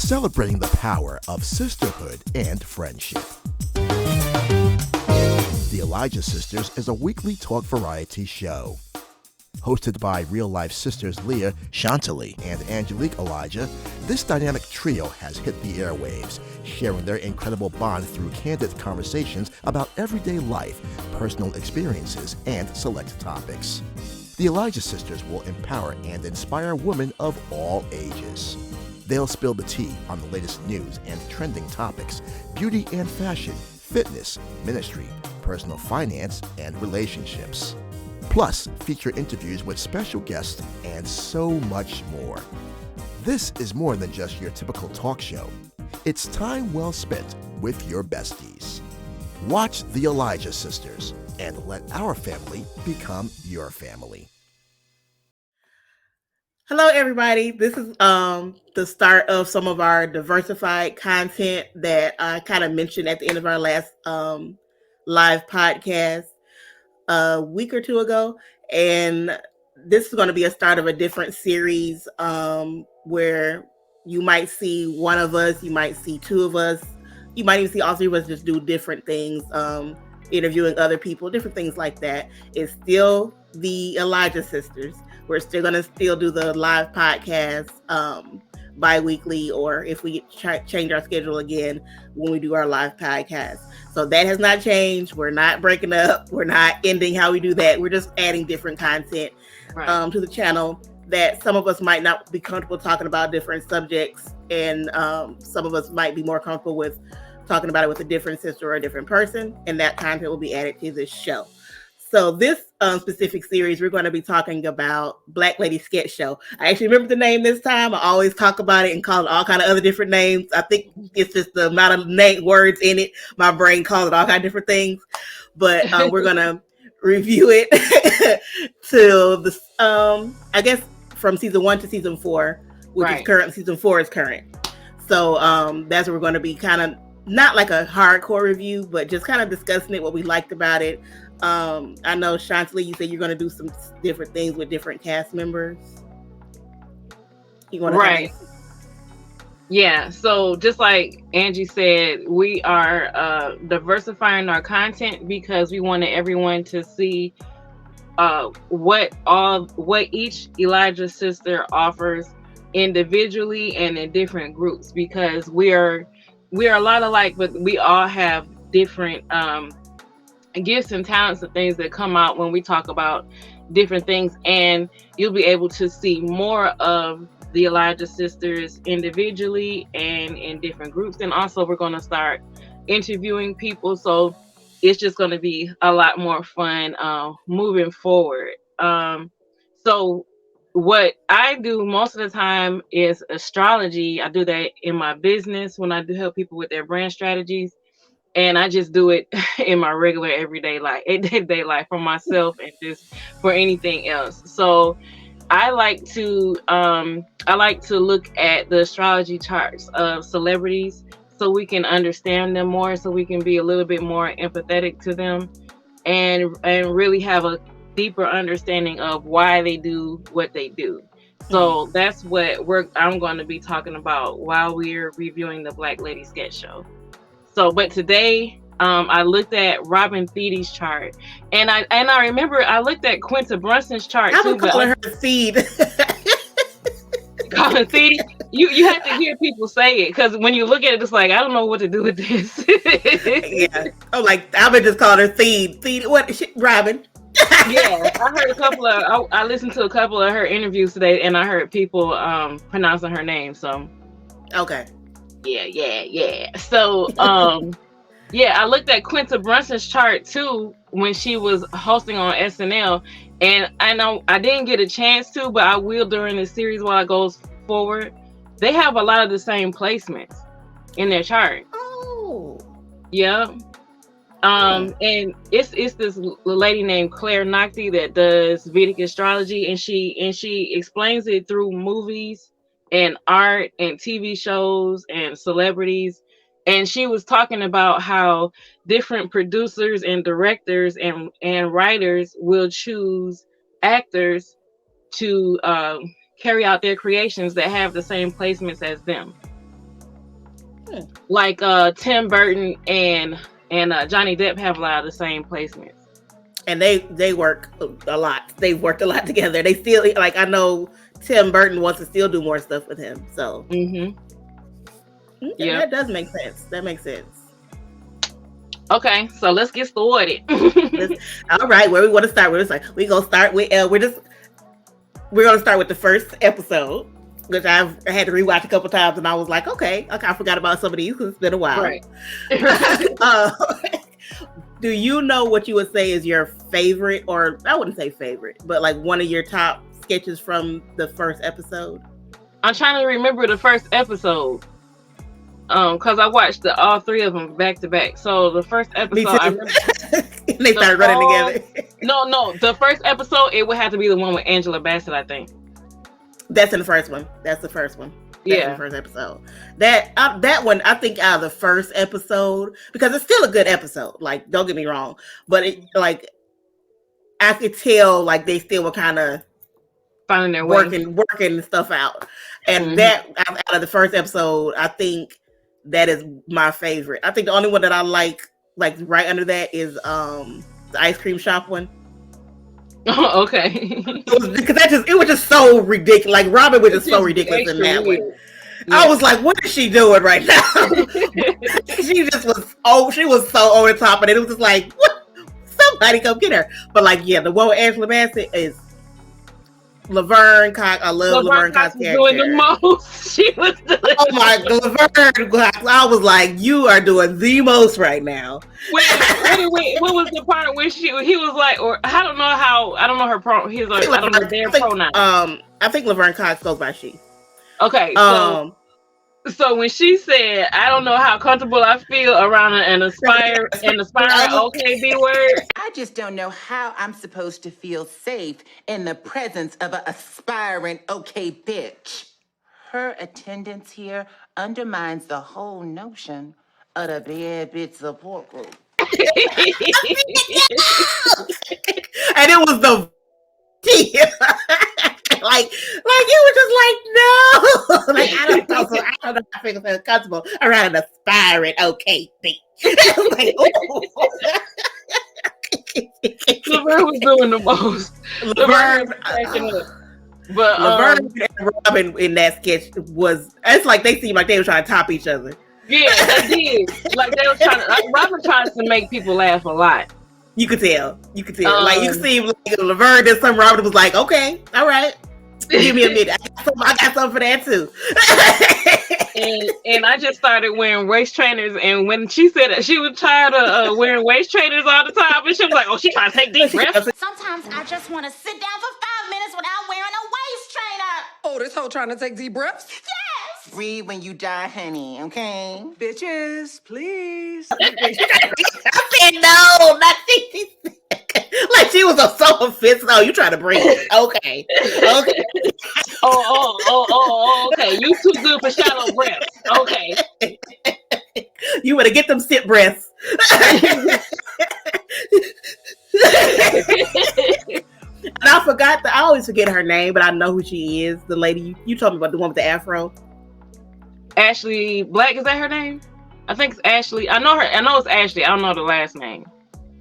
celebrating the power of sisterhood and friendship. The Elijah Sisters is a weekly talk variety show. Hosted by real-life sisters Leah, Chantilly, and Angelique Elijah, this dynamic trio has hit the airwaves, sharing their incredible bond through candid conversations about everyday life, personal experiences, and select topics. The Elijah Sisters will empower and inspire women of all ages. They'll spill the tea on the latest news and trending topics, beauty and fashion, fitness, ministry, personal finance, and relationships. Plus, feature interviews with special guests and so much more. This is more than just your typical talk show. It's time well spent with your besties. Watch The Elijah Sisters and let our family become your family. Hello, everybody. This is the start of some of our diversified content that I kind of mentioned at the end of our last live podcast a week or two ago. And this is going to be a start of a different series where you might see one of us, you might see two of us, you might even see all three of us just do different things, interviewing other people, different things like that. It's still the Elijah Sisters. We're still going to do the live podcast bi-weekly, or if we change our schedule again when we do our live podcast. So that has not changed. We're not breaking up. We're not ending how we do that. We're just adding different content to the channel that some of us might not be comfortable talking about different subjects, and some of us might be more comfortable with talking about it with a different sister or a different person, and that content will be added to this show. So this specific series, we're going to be talking about Black Lady Sketch Show. I actually remember the name this time. I always talk about it and call it all kind of other different names. I think it's just the amount of words in it. My brain calls it all kind of different things. But we're going to review it till the I guess from season 1 to season 4, which is current. Season 4 is current. So that's what we're going to be kind of, not like a hardcore review, but just kind of discussing it, what we liked about it. I know, Chantilly, you said you're going to do some different things with different cast members. You want to Yeah, so just like Angie said, we are diversifying our content because we wanted everyone to see what each Elijah sister offers individually and in different groups, because we are a lot alike, but we all have different gifts and talents and things that come out when we talk about different things. And you'll be able to see more of the Elijah Sisters individually and in different groups. And also we're going to start interviewing people, so it's just going to be a lot more fun moving forward. So what I do most of the time is astrology. I do that in my business when I do help people with their brand strategies. And I just do it in my regular everyday life for myself and just for anything else. So I like to look at the astrology charts of celebrities so we can understand them more, so we can be a little bit more empathetic to them, and really have a deeper understanding of why they do what they do. So that's what I'm going to be talking about while we're reviewing the Black Lady Sketch Show. So, but today, I looked at Robin Thiede's chart, and I remember I looked at Quinta Brunson's chart too. I'm calling her Thiede. Calling Thiede, you have to hear people say it, because when you look at it, it's like, I don't know what to do with this. Yeah, I'm like, I've been just calling her Thiede. Thiede, what? Robin. Yeah, I listened to a couple of her interviews today, and I heard people pronouncing her name. So, okay. Yeah. So, I looked at Quinta Brunson's chart too when she was hosting on SNL, and I know I didn't get a chance to, but I will during the series while it goes forward. They have a lot of the same placements in their chart. Oh, yeah. And it's this lady named Claire Nocti that does Vedic astrology, and she explains it through movies and art and TV shows and celebrities. And she was talking about how different producers and directors and writers will choose actors to carry out their creations that have the same placements as them. Like Tim Burton and Johnny Depp have a lot of the same placements. And they work a lot. They've worked a lot together. They still, like, I know Tim Burton wants to still do more stuff with him. So that does make sense. That makes sense. Okay, so let's get started. All right, where we want to start? We're gonna start with we're gonna start with the first episode, which I had to rewatch a couple times, and I was like, okay, I forgot about some of these because it's been a while. Right. Do you know what you would say is your favorite, or I wouldn't say favorite, but like one of your top sketches from the first episode? I'm trying to remember the first episode. Because I watched all three of them back to back. So the first episode, I remember they started running together. No, the first episode, it would have to be the one with Angela Basset, I think. That's in the first one. That's the first one. That's in the first episode. That one, I think, out of the first episode, because it's still a good episode. Like, don't get me wrong, but it, like, I could tell like they still were kind of finding their way, working stuff out. And that out of the first episode, I think that is my favorite. I think the only one that I like right under that is the ice cream shop one. Oh, okay. Because it was just so ridiculous. Like Robin was just so ridiculous in that one. Yeah. I was like, what is she doing right now? She just was she was so over the top, and it was just like, what? Somebody come get her. But like, yeah, the one with Angela Bassett is Laverne Cox. I love Laverne Cox character. Doing the most. She was doing. Oh my God, Laverne Cox! I was like, you are doing the most right now. Wait, what was the part where he was like, or I don't know her pronoun. He's like, I don't know their pronoun. I think Laverne Cox goes by she. Okay, so when she said, I don't know how comfortable I feel around an aspiring okay B word. I just don't know how I'm supposed to feel safe in the presence of an aspiring okay bitch. Her attendance here undermines the whole notion of the bad bitch support group. And it was the like you were just like, no. Like, I don't know if I feel comfortable around an aspiring okay bitch. Like, Laverne was doing the most. Laverne and Robin in that sketch it's like they seemed like they were trying to top each other. Yeah, they did. Like they were Robin tries to make people laugh a lot. You could tell. Like you could see like Laverne did something. Robin was like, okay, all right. Give me a minute. I got something for that too. and I just started wearing waist trainers. And when she said that she was tired of wearing waist trainers all the time, and she was like, "Oh, she trying to take deep breaths." Sometimes I just want to sit down for 5 minutes without wearing a waist trainer. Oh, this hoe trying to take deep breaths? Yes. Breathe when you die, honey. Okay. Bitches, please. I said no, not she. Like she was so offensive. Oh, you trying to breathe? Okay. Oh, okay. You too good for shallow breaths. Okay. You better get them sit breaths. And I forgot I always forget her name, but I know who she is. The lady you told me about, the one with the afro. Ashley Black, is that her name? I think it's Ashley. I know her. I know it's Ashley. I don't know the last name.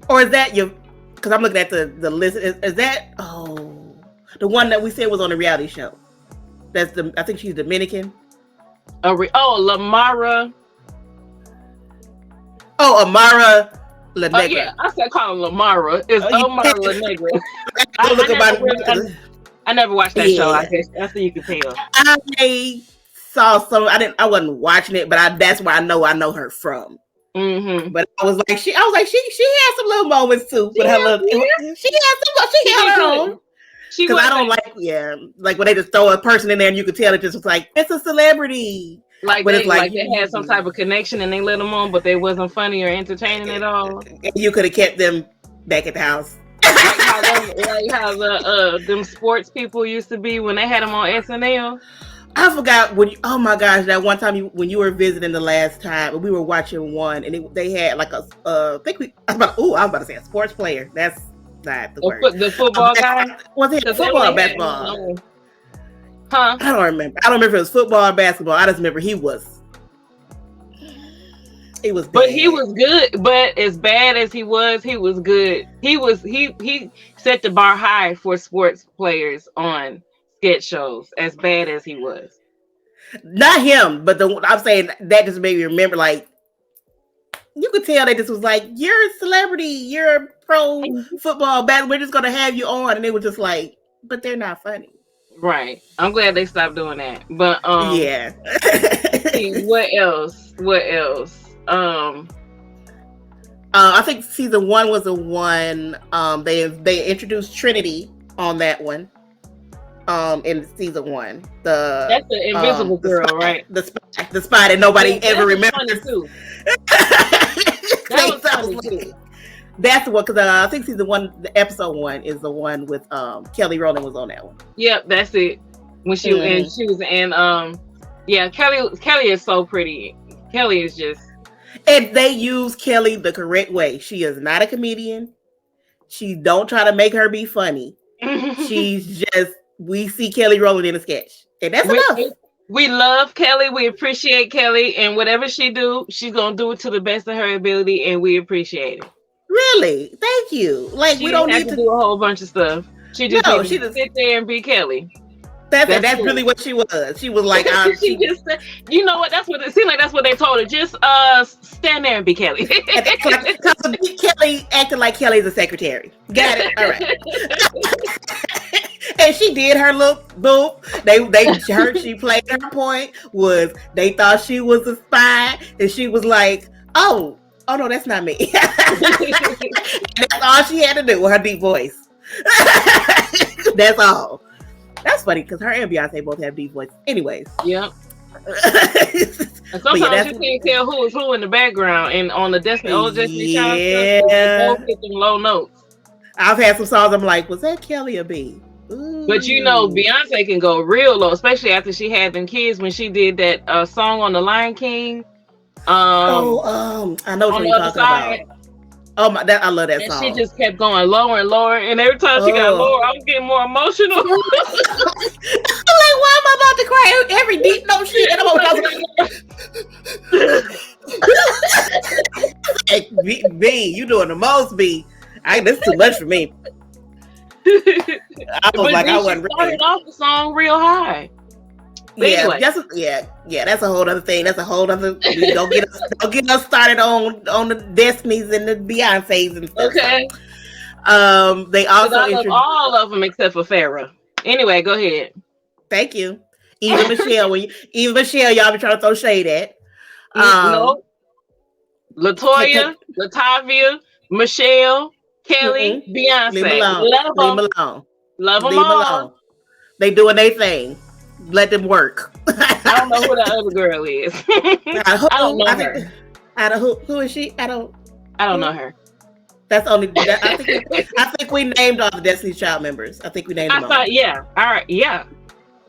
Or is that your? Because I'm looking at the list. Is that the one that we said was on the reality show? I think she's Dominican. Lamara. Oh, Amara La Negra. Oh yeah, I said call her Lamara. It's Amara La Negra. I never watched that show. I guess that's what you can tell. I saw some. I wasn't watching it, but that's where I know her from. Mm-hmm. But I was like, she had some little moments too. But her little, she had her own. Because I don't like when they just throw a person in there and you could tell it just was like, it's a celebrity. Like they had some type of connection and they let them on, but they wasn't funny or entertaining at all. And you could have kept them back at the house. like how them sports people used to be when they had them on SNL. I forgot oh my gosh, that one time when you were visiting the last time, we were watching one and they had like I was about to say a sports player. That's not the word. The football guy? Was it football or basketball? Huh? I don't remember. I don't remember if it was football or basketball. I just remember he was. He was bad. But he was good. But as bad as he was good. He set the bar high for sports players on sketch shows. As bad as he was. Not him, but I'm saying that just made me remember. Like, you could tell that this was like, you're a celebrity, you're a pro football bat. We're just gonna have you on, and they were just like, but they're not funny. Right. I'm glad they stopped doing that. But yeah. What else? I think season 1 was the one they introduced Trinity on that one. In season 1, that's the invisible girl, spy, right? The spy that nobody ever remembers. Too. that was funny too. That's the one, because I think season 1, the episode 1 is the one with Kelly Rowland was on that one. Yep, that's it. When she was in yeah, Kelly is so pretty. Kelly is just, and they use Kelly the correct way. She is not a comedian. She don't try to make her be funny. She's just, we see Kelly Rowland in a sketch, and that's enough. We love Kelly. We appreciate Kelly, and whatever she do, she's gonna do it to the best of her ability, and we appreciate it. Really, thank you. Like, we don't need to do a whole bunch of stuff. She just she just sit there and be Kelly. That's really what she was. She was like, she just, you know what? That's what it seemed like. That's what they told her. Just stand there and be Kelly. Because Kelly acting like Kelly's a secretary. Got it. All right. And she did her little boop. She played her point. Was they thought she was a spy, and she was like, oh no, that's not me. That's all she had to do with her deep voice. That's all. That's funny because her and Beyonce both have deep voices. Anyways. Yep. And sometimes you can't tell who is who in the background, and on the Destiny Child stuff, they both hit them low notes. I've had some songs I'm like, was that Kelly or B? Ooh. But you know, Beyonce can go real low, especially after she had them kids when she did that song on the Lion King. I know what you're talking about. Oh my! I love that song. She just kept going lower and lower, and every time she got lower, I was getting more emotional. I'm like, why am I about to cry? Every deep note shit, and I'm like, B, you doing the most, B. This is too much for me. I was like, I wasn't started off the song real high. Yeah, anyway. That's a whole other thing. That's a whole other. Don't get us started on the Destinies and the Beyoncés and stuff. Okay. They also love all of them except for Farrah. Anyway, go ahead. Thank you, Eva Michelle. Y'all be trying to throw shade at. No. Latoya, Latavia, Michelle, Kelly, Beyonce. Leave them alone. Love them all. They doing their thing. Let them work. I don't know who that other girl is. I don't know her. Who is she? I don't know her. That's only. I think we named all the Destiny's Child members. I think we named them all. Yeah. All right. Yeah.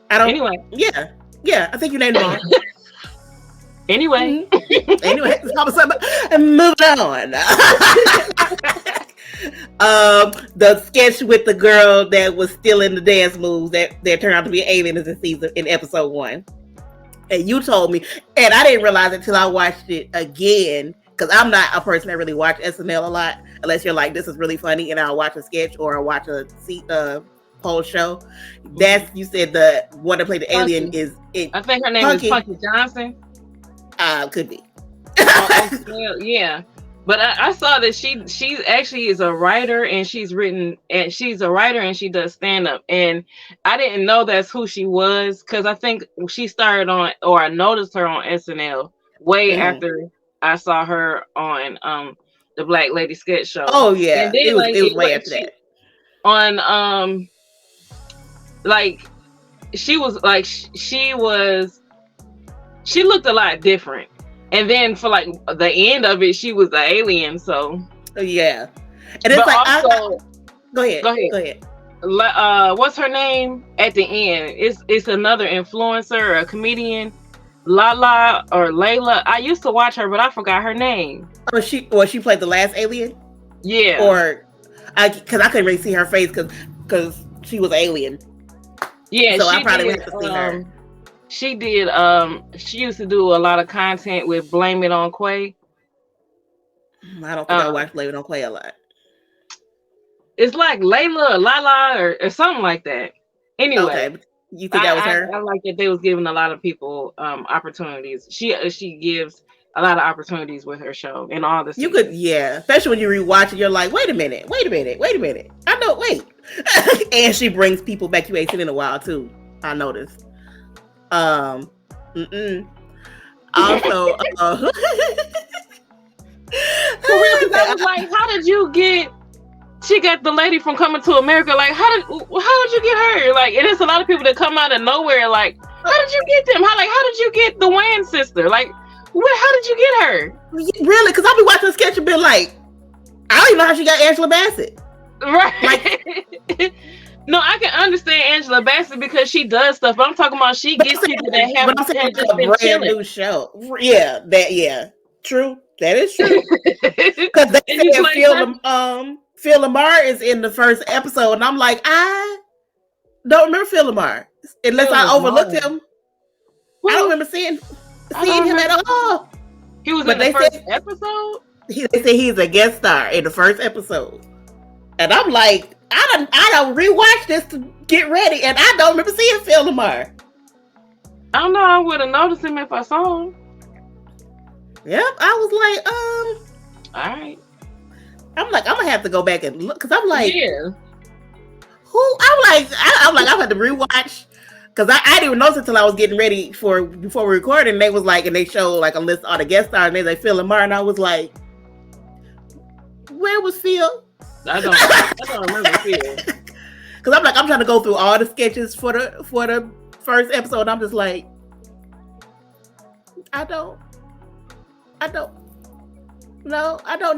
Anyway. Yeah. I think you named them all. Anyway. Anyway. Moving on. The sketch with the girl that was still in the dance moves that turned out to be aliens in episode 1. And you told me, and I didn't realize it until I watched it again, because I'm not a person that really watch SNL a lot, unless you're like, this is really funny, and I'll watch a sketch or I'll watch a whole show. You said the one that played the alien is it. I think her name is Punky Johnson. Could be. Yeah. But I saw that she actually is a writer, and she's a writer and she does stand up. And I didn't know that's who she was, because I think she started on, or I noticed her on SNL way after I saw her on the Black Lady Sketch Show. Oh yeah, and then, it was way after that. On she looked a lot different. And then for like the end of it, she was the alien. So yeah, and it's also, go ahead. What's her name at the end? It's another influencer or a comedian, Lala or Layla. I used to watch her, but I forgot her name. Oh, she played the last alien. Yeah, or because I couldn't really see her face because she was alien. Yeah, so I probably went to see her. She did. She used to do a lot of content with Blame It on Quay. I don't think I watched Layla Don't Play a lot. It's like Layla or Lala or something like that. Anyway, okay. You think that was her? I like that they was giving a lot of people opportunities. She gives a lot of opportunities with her show and all the seasons. You could, yeah, especially when you rewatch it, you're like, wait a minute. I know, wait. And she brings people back you ain't seen in a while too. I noticed. Also, I was like, how did you get? She got the lady from Coming to America. Like, how did you get her? Like, and it's a lot of people that come out of nowhere. Like, how did you get them? How did you get the Wayne sister? Like, how did you get her? Really? Because I'll be watching the sketch and be like, I don't even know how she got Angela Basset. Right. Like, no, I can understand Angela Basset because she does stuff, but I'm talking about she gets people that have a brand new show. Yeah, true. That is true. Because they said Phil Lamar is in the first episode, and I'm like, I don't remember Phil Lamar unless I overlooked him. I don't remember seeing him at all. He was in the first episode. They say he's a guest star in the first episode, and I'm like, I don't rewatch this to get ready, and I don't remember seeing Phil Lamar. I don't know. I would have noticed him if I saw him. Yep, I was like, all right. I'm like, I'm gonna have to go back and look because I'm like, yeah. Who? I'm had to rewatch because I didn't even notice until I was getting ready before we recorded. And they was like, and they showed like a list of all the guest stars, and they like Phil Lamar, and I was like, where was Phil? I don't remember Phil. Because I'm like, I'm trying to go through all the sketches for the first episode. And I'm just like, I don't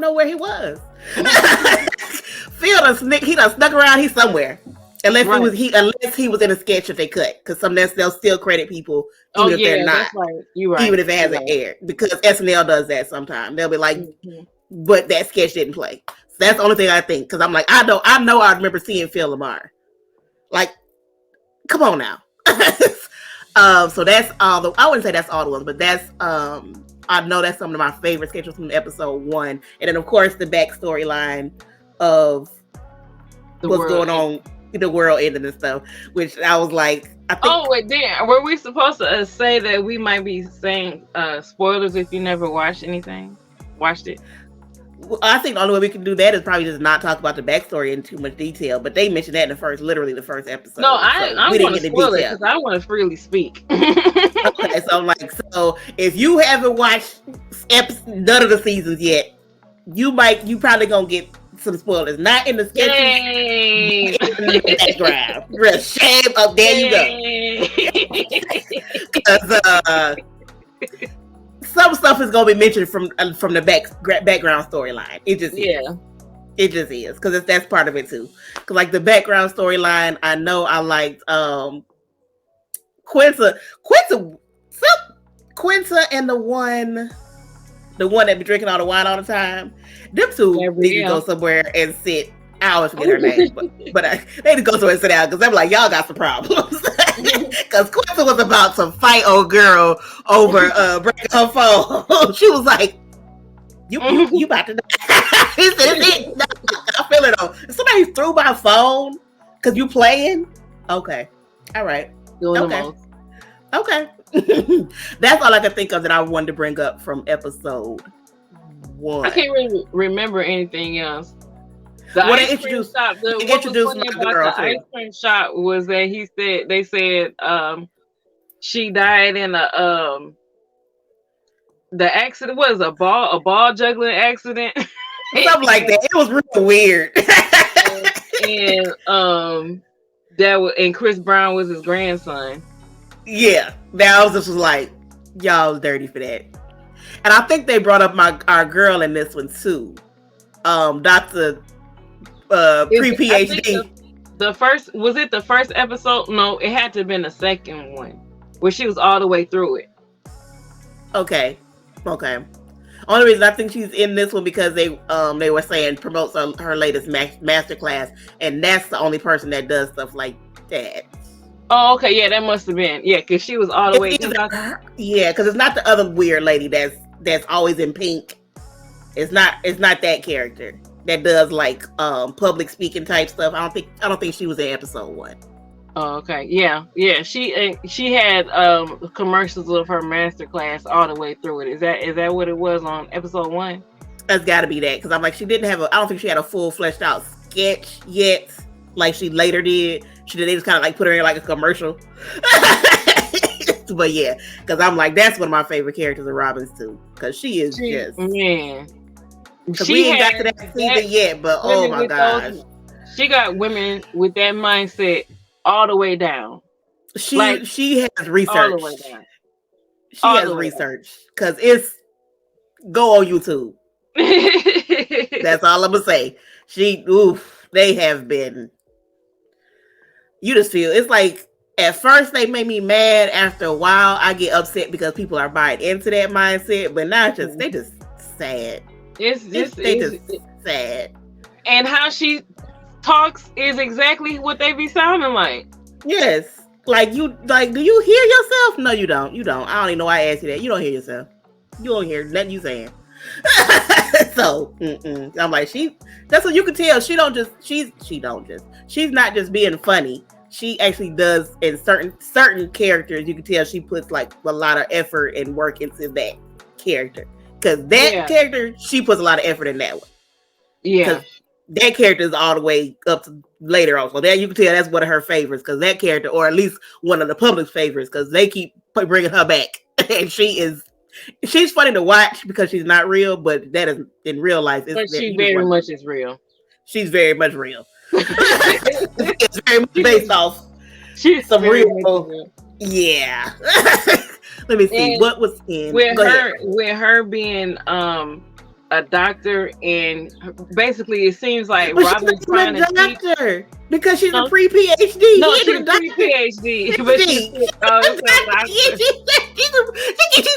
know where he was. Phil done snuck around. He's somewhere, unless he was in a sketch that they cut. Because sometimes they'll still credit people even if they're not. Right. You're right. Even if it hasn't aired, because SNL does that sometimes. They'll be like, but that sketch didn't play. So that's the only thing I think. Because I'm like, I know I remember seeing Phil Lamar. Like, come on now. So that's all I wouldn't say that's all the ones, but that's I know that's some of my favorite sketches from episode 1. And then, of course, the backstory line of what's going on in the world ending and stuff, which I was like, I think... were we supposed to say that we might be saying spoilers if you never watched it? Well, I think the only way we can do that is probably just not talk about the backstory in too much detail. But they mentioned that in literally the first episode. No, I want to spoil it because I want to freely speak. Okay, so I'm like, so if you haven't watched none of the seasons yet, you probably gonna get some spoilers. Not in the sketches, in the background. Real shame up there you go. Because some stuff is gonna be mentioned from the background storyline. It just is because that's part of it too. Because like the background storyline, I know I liked Quinta and the one that be drinking all the wine all the time. Them two need to go somewhere and sit. I always forget her name, but they need to go somewhere and sit down because I'm like, y'all got some problems. Because Quinta was about to fight old girl over breaking her phone. She was like, you about to die. He said, no, I feel it though. If somebody threw my phone because you playing, okay, all right, okay. That's all I could think of that I wanted to bring up from episode 1. I can't really remember anything else. The ice cream shop was that they said she died in the accident was a ball juggling accident. Something like that. It was really weird. and Chris Brown was his grandson. Yeah. That was like, y'all was dirty for that. And I think they brought up our girl in this one too. Dr. Pre-PhD. The first episode? No, it had to have been the second one where she was all the way through it. Okay. Only reason I think she's in this one because they were saying promotes her latest master class, and that's the only person that does stuff like that. Oh, okay, yeah, that must have been because she was all the way. Yeah, because it's not the other weird lady that's always in pink It's not that character that does like public speaking type stuff. I don't think she was in episode 1. Oh, okay. Yeah. She had commercials of her masterclass all the way through it. Is that what it was on episode 1? That's got to be that, because I'm like, she didn't have I don't think she had a full fleshed out sketch yet, like she later did. They just kind of like put her in like a commercial. But yeah, because I'm like, that's one of my favorite characters of Robin's too, because she is just man. Because we ain't got to that season yet, but oh my gosh, she got women with that mindset all the way down. She has research. All the way down. She has research, because it's go on YouTube. That's all I'm gonna say. They have been. You just feel it's like at first they made me mad. After a while, I get upset because people are buying into that mindset. But now they just sad. It's sad. And how she talks is exactly what they be sounding like. Yes, do you hear yourself? No, you don't. I don't even know why I asked you that. You don't hear yourself. You don't hear nothing you saying. So I'm like, that's what you can tell. She's not just being funny. She actually does, in certain characters, you can tell she puts like a lot of effort and work into that character, because character, she puts a lot of effort in that one. Yeah, that character is all the way up to later on, so that you can tell that's one of her favorites, because that character, or at least one of the public's favorites, because they keep bringing her back. And she's funny to watch because she's not real, but that is in real life. But she very much is real. She's very much real. It's very much based off some real. Yeah. Let me see. And what was in with her being a doctor, and basically it seems like Robin's trying to doctor because she's a pre-PhD. No, she's pre-PhD, but she's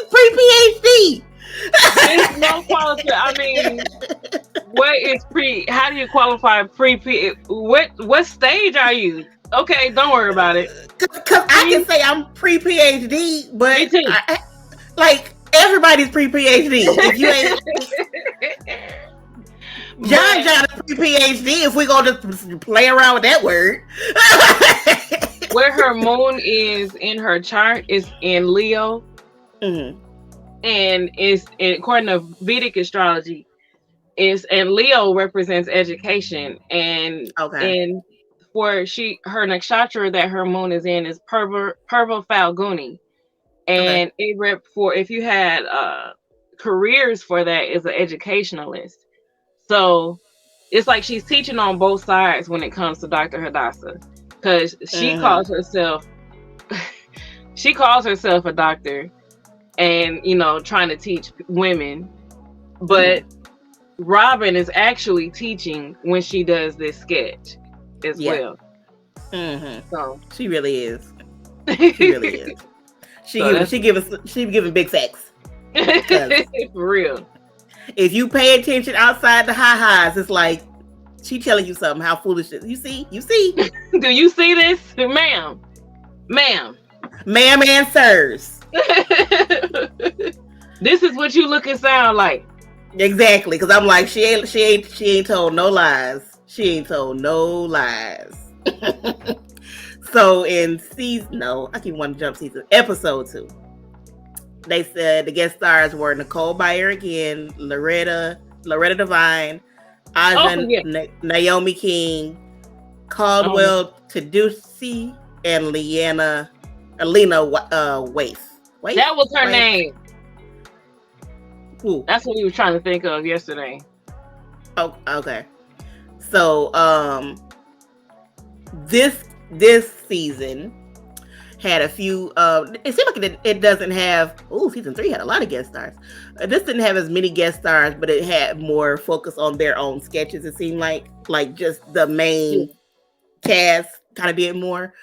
pre-PhD. There's no quality. I mean, what is pre? How do you qualify pre? What stage are you? Okay, don't worry about it. Because I can say I'm pre-PhD, but like everybody's pre-PhD. If you ain't John a pre-PhD, if we gonna just play around with that word. Where her moon is in her chart is in Leo. Mm-hmm. And according to Vedic astrology, and Leo represents education, and for her nakshatra that her moon is in is Purva Falguni, and if you had careers for that is an educationalist. So it's like she's teaching on both sides when it comes to Dr. Hadassah, because she calls herself a doctor. And trying to teach women, but Robin is actually teaching when she does this sketch as well. Mm-hmm. So she really is. She really is. She giving big facts. For real. If you pay attention outside the highs, it's like she telling you something. How foolish it is. You see? Do you see this, ma'am? Ma'am and sirs. This is what you look and sound like. Exactly, because I'm like, she ain't told no lies. She ain't told no lies. So in episode 2, they said the guest stars were Nicole Byer again, Loretta Devine, Aja Naomi King, Caldwell Tadusi, and Alina Waith. That was her name. Ooh. That's what we were trying to think of yesterday. Oh, okay. So this season had a few. It seemed like it doesn't have. Season 3 had a lot of guest stars. This didn't have as many guest stars, but it had more focus on their own sketches. It seemed like just the main cast kind of did more.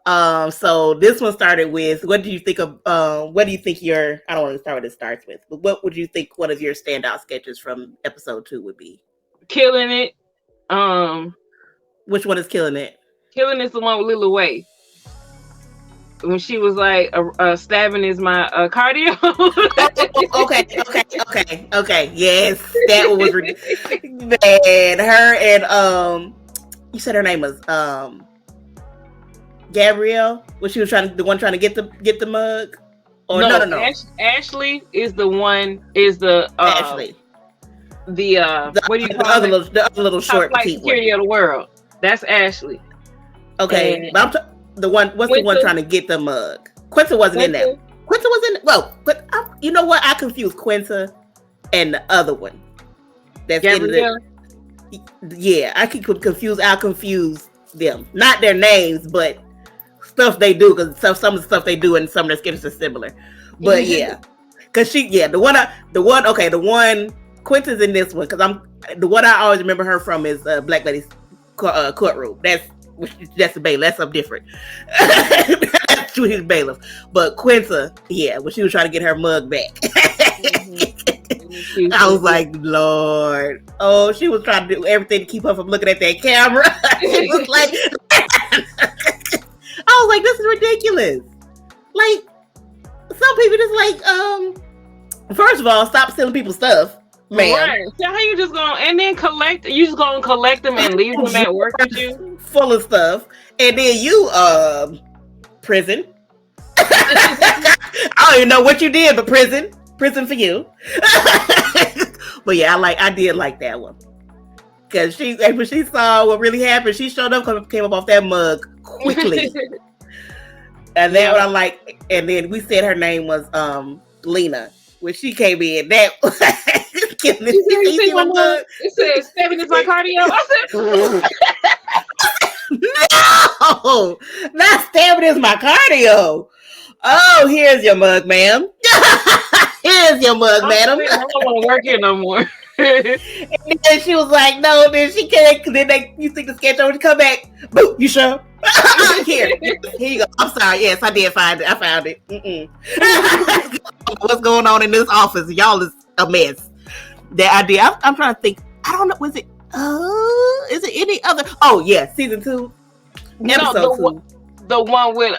So this one started with, what do you think of, I don't want to start what it starts with, but what would you think one of your standout sketches from episode 2 would be? Killing It. Which one is Killing It? Killing It's the one with Lila Waithe. when she was like, stabbing is my cardio. Okay. Yes, that one was man. Her and you said her name was Gabrielle. When she was trying to get the mug. Or no. Ashley is the one. Is the Ashley. What do you call it? The other little short petite security of the world. That's Ashley. Okay, but the one. What's Quinta? The one trying to get the mug? Quinta wasn't in that. Quinta was in. Well, but you know what? I confused Quinta and the other one. That's Gabrielle. Yeah, I keep confused. I'll confuse them. Not their names, but stuff they do. Because some of the stuff they do and some of their sketches are similar. But yeah, because the one. Quinta's in this one because the one I always remember her from is Black Lady's Courtroom. That's the bailiff. That's something different. That's Judy's bailiff. But Quinta, when she was trying to get her mug back, I was like, Lord, she was trying to do everything to keep her from looking at that camera. She was like, I was like, this is ridiculous. Like, some people just like, first of all, stop stealing people's stuff. Man. Right. So how you just gonna and then collect? You just gonna collect them and leave them at work with you, full of stuff, and then you prison. I don't even know what you did, but prison for you. But yeah, I did like that one because when she saw what really happened, she showed up, came up off that mug quickly, and then what I like, and then we said her name was Lena when she came in. That. You see my mug? It says stabbing is my cardio. I said, no, not stabbing is my cardio. Oh, here's your mug, ma'am. Here's your mug, madam. I don't want to work here no more. And then she was like, no, then she can't. Then you think the sketch over to come back. Boo, you sure? Here you go. I'm sorry. Yes, I did find it. I found it. What's going on in this office? Y'all is a mess. That idea. I'm trying to think. I don't know. Was it? Is it any other? Oh yeah, season 2, episode 2. The one with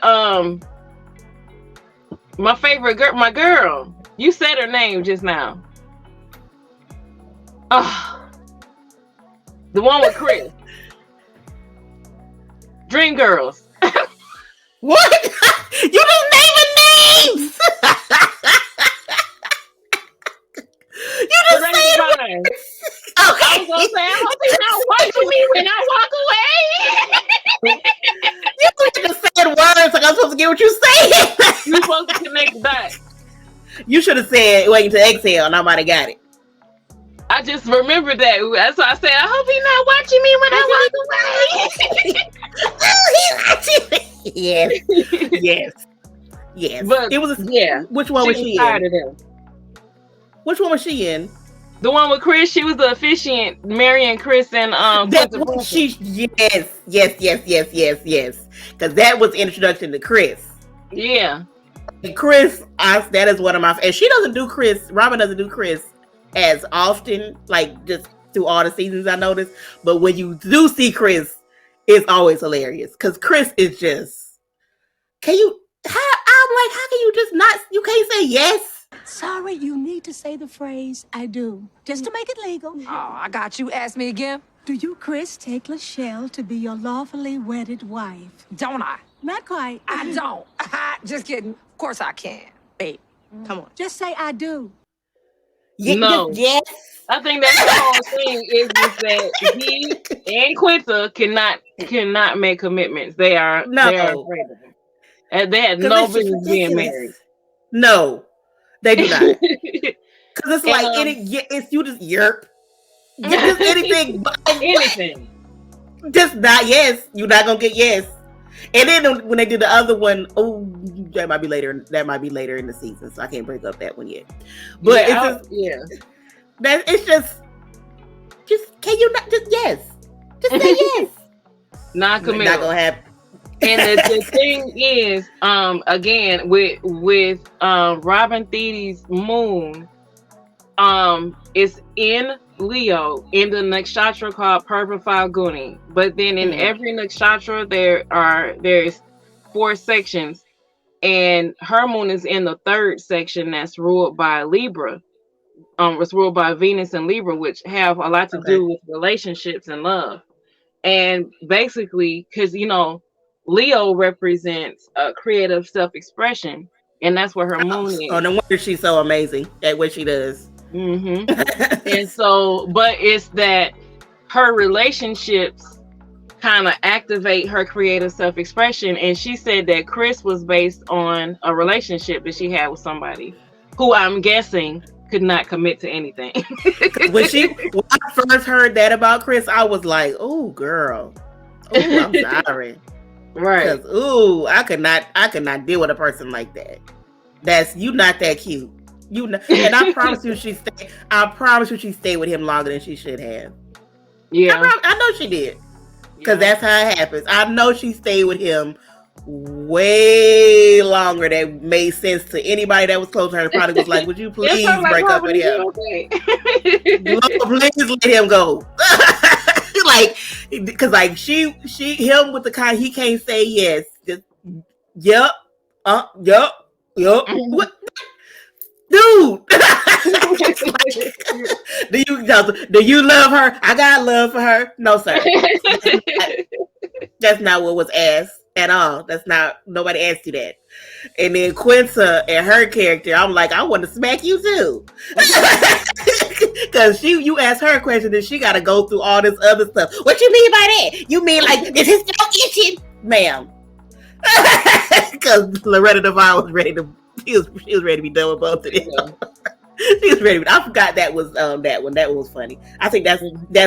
my favorite girl. My girl. You said her name just now. The one with Chris. Dream Girls. What? You just naming names. You just saying. Okay. I was gonna say, I hope he's not watching me when I walk away. You just saying words like I'm supposed to get what you're saying. You're supposed to connect the dots. You should have said waiting to exhale, and I might have got it. I just remembered that. That's why I said, I hope he's not watching me when I walk away. Yes. But it was Which one was she in? Which one was she in? The one with Chris. She was the officiant, marrying Chris and That's what she. Yes. Because that was the introduction to Chris. Yeah. And Chris, that is one of my. And she doesn't do Chris. Robin doesn't do Chris as often, like just through all the seasons. I noticed, but when you do see Chris, it's always hilarious because Chris is just. I'm like, how can you just not? You can't say yes. Sorry, you need to say the phrase "I do" just to make it legal. Oh, I got you. Ask me again. Do you, Chris, take Lachelle to be your lawfully wedded wife? Don't I? Not quite. I don't. Just kidding. Of course I can. Babe, come on. Just say "I do." No. Yes. I think that's the whole thing is that he and Quinta cannot make commitments. They are afraid of him. And they had no business being married. No, they do not. Because it's like it's you just yerp. Just anything. Anything. Just not yes. You're not gonna get yes. And then when they did the other one, that might be later. That might be later in the season, so I can't break up that one yet. But it's just can you not just yes? Just say yes. Not committed. Not gonna happen. And the thing is, again with Robin Theady's moon, it's in Leo in the nakshatra called Purva Falguni. But then in every nakshatra there's 4 sections, and her moon is in the third section that's ruled by Libra. It's ruled by Venus and Libra, which have a lot to do with relationships and love. And basically, because Leo represents creative self-expression, and that's where her moon is. Oh, no wonder she's so amazing at what she does. And so, but it's that her relationships kind of activate her creative self-expression. And she said that Chris was based on a relationship that she had with somebody who I'm guessing could not commit to anything. when I first heard that about Chris, I was like, "Oh, girl, oh, I'm sorry." Right? Because I could not deal with a person like that. You not that cute. And I promise you, she stayed with him longer than she should have. Yeah, I know she did. Because that's how it happens. I know she stayed with him way longer that made sense to anybody that was close to her. Probably was like, "Would you please break up with him? Okay. Please let him go." Because him with the kind, he can't say yes. Just yep, what, dude? Do you love her? I got love for her. No, sir. That's not what was asked at all. That's not, nobody asked you that. And then Quinta and her character, I'm like, I want to smack you too. Because you ask her a question and she got to go through all this other stuff. What you mean by that? You mean like, is his throat itching? Ma'am. Because Loretta Devine was ready to, she was ready to be done with both of them. She was ready. I forgot that was that one. That one was funny. I think that's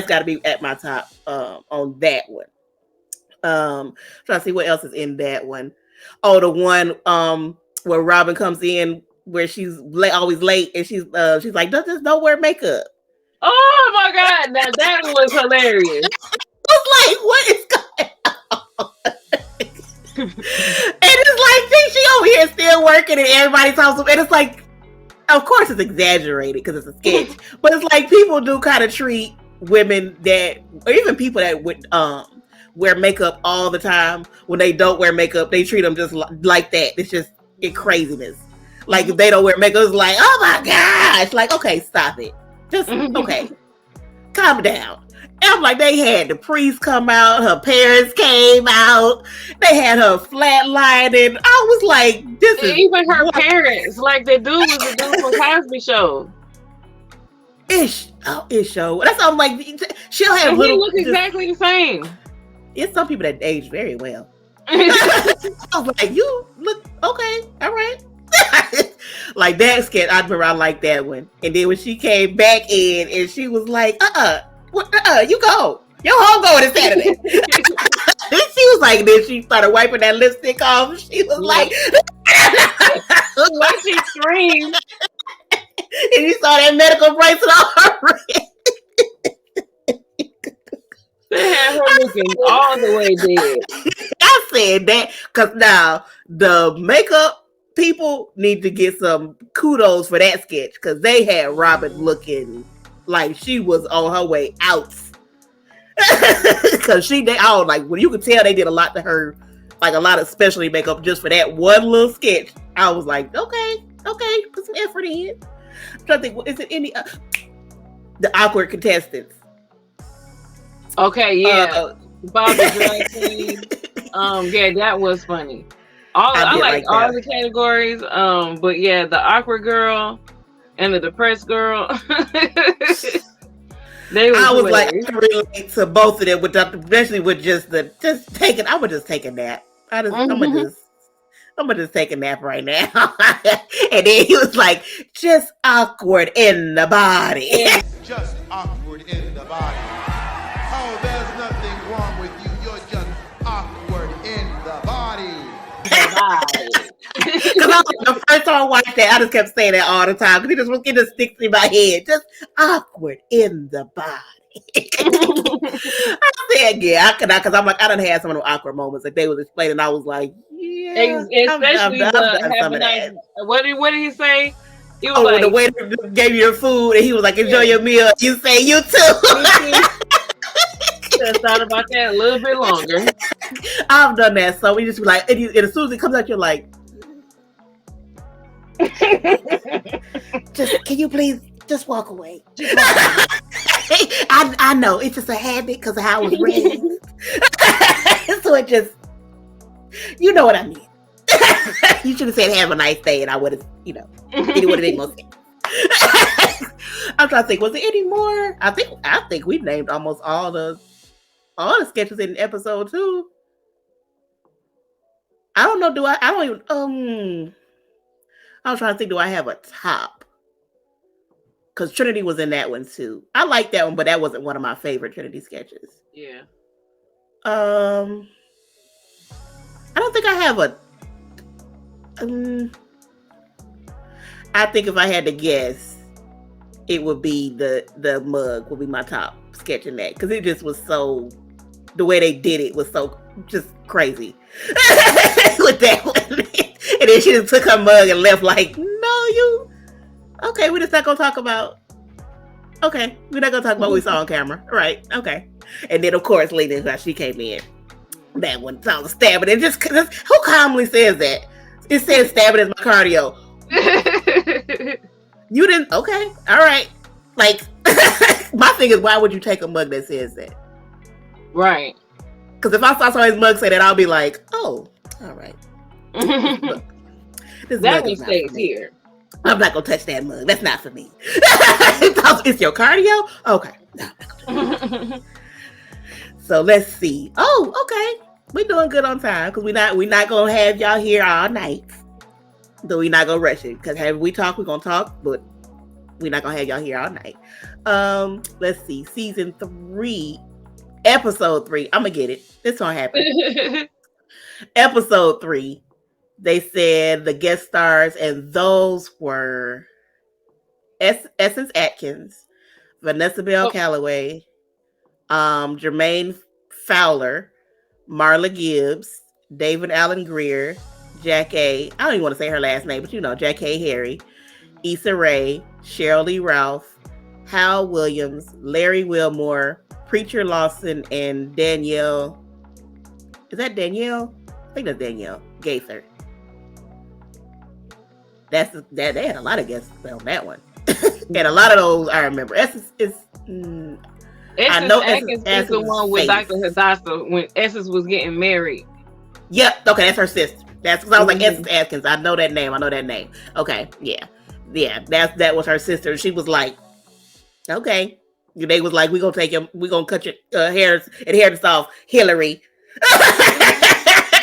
got to be at my top on that one. Trying to see what else is in that one. Oh, the one where Robin comes in where she's always late and she's like, don't wear makeup. Oh my God, now that was hilarious. I was like, what is going on? And it's like she over here still working and everybody's awesome. And it's like, of course it's exaggerated because it's a sketch, but it's like people do kind of treat women that, or even people that would wear makeup all the time, when they don't wear makeup, they treat them just like that. It's just craziness. Like if they don't wear makeup, it's like, oh my gosh, like, okay, stop it. Just, okay, calm down. And I'm like, they had the priest come out, her parents came out, they had her flatlining. I was like, this is even her parents, like the dude was the dude from Cosby Show. Ish show. That's how I'm like, she'll have little. He look exactly the same. It's some people that age very well. I was like, you look okay, all right. Like that sketch, I remember I liked that one. And then when she came back in and she was like, you go. Your home going this Saturday. She was like, then she started wiping that lipstick off. She was like, like she screamed. And you saw that medical bracelet on her wrist. They had her looking all the way dead. I said that because now the makeup people need to get some kudos for that sketch because they had Robin looking like she was on her way out. Because I was like, when you could tell they did a lot to her, like a lot of specialty makeup just for that one little sketch. I was like, okay, put some effort in. I'm trying to think, is it any the awkward contestants? Okay, yeah. Bob the drag queen. Yeah, that was funny. I like all the categories. But yeah, the awkward girl and the depressed girl. I was like, I can relate to both of them, especially with just taking. I would just take a nap. I'm gonna just take a nap right now. And then he was like, just awkward in the body. Just awkward in the body. Oh, there's nothing wrong with you. You're just awkward in the body. Because the first time I watched that, I just kept saying that all the time because it just sticks in my head. Just awkward in the body. I said, yeah, I could not, because I'm like, I done had some of those awkward moments. Like they was explaining, I was like, yeah, especially what did he say? He was like, the waiter gave you your food, and he was like, enjoy your meal. You say, you too. Just thought about that a little bit longer. I've done that, so we just be like, and as soon as it comes out, you're like, Just can you please just walk away? Just walk away. I know it's just a habit because of how I was raised. So it just, you know what I mean. You should have said have a nice day, and I would have, it would have made more sense. I'm trying to think. Was there any more? I think we named almost all the sketches in episode 2. I don't know. I don't even. I was trying to think. Do I have a top? Because Trinity was in that one too. I like that one, but that wasn't one of my favorite Trinity sketches. Yeah. I don't think I have a. I think if I had to guess, it would be the mug would be my top sketch in that, because it just was so, the way they did it was so just crazy with that one. And then she just took her mug and left like, no, you okay, we're just not gonna talk about what we saw on camera, right? Okay. And then of course later how she came in, that one sounds stabbing, and just who calmly says that? It says stabbing is my cardio. You didn't, okay, all right. Like, my thing is, why would you take a mug that says that? Right. Because if I saw somebody's mug say that, I'll be like, oh, all right. This that mug one is not stays for me. here. I'm not gonna touch that mug. That's not for me. It's your cardio? Okay. No, I'm not gonna do it. So let's see. Oh, okay. We're doing good on time, because we're not gonna have y'all here all night. So we're not gonna rush it, because if we talk, we're gonna talk, but we're not gonna have y'all here all night. Let's see. Season 3, episode 3. I'm gonna get it. This won't happen. Episode 3. They said the guest stars, and those were Essence Atkins, Vanessa Bell Calloway, Jermaine Fowler, Marla Gibbs, David Allen Greer, Jack A. I don't even want to say her last name, but Jack A. Harry, Issa Rae, Cheryl Lee Ralph, Hal Williams, Larry Wilmore, Preacher Lawson, and Danielle. Is that Danielle? I think that's Danielle Gaither. They had a lot of guests on that one. And a lot of those I remember. Essence is. I know Essence is the one with Dr. Hadassah when Essence was getting married. Yep. Okay, that's her sister. That's because I was like Essence Atkins. I know that name. Okay. Yeah. That was her sister. She was like, okay. They was like, we're gonna cut your hair off, Hillary.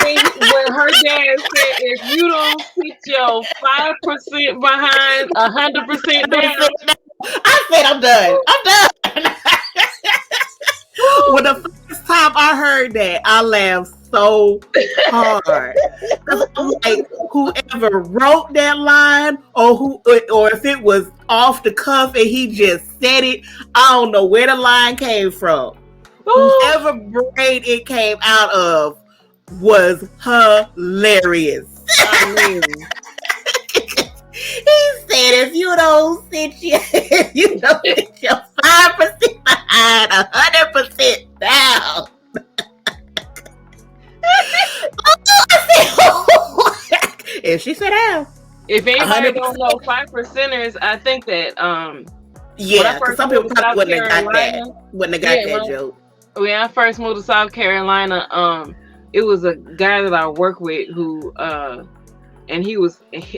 When her dad said, if you don't put your 5% behind 100% down, I said, I'm done. When the first time I heard that, I laughed so hard. I'm like, whoever wrote that line, or if it was off the cuff and he just said it, I don't know where the line came from. Whoever brain it came out of was hilarious. He said, if you don't sit your 5% behind 100% down. And she said down. If anybody don't know 5%ers, I think that because some people probably wouldn't have got that joke. When I first moved to South Carolina, it was a guy that I work with who and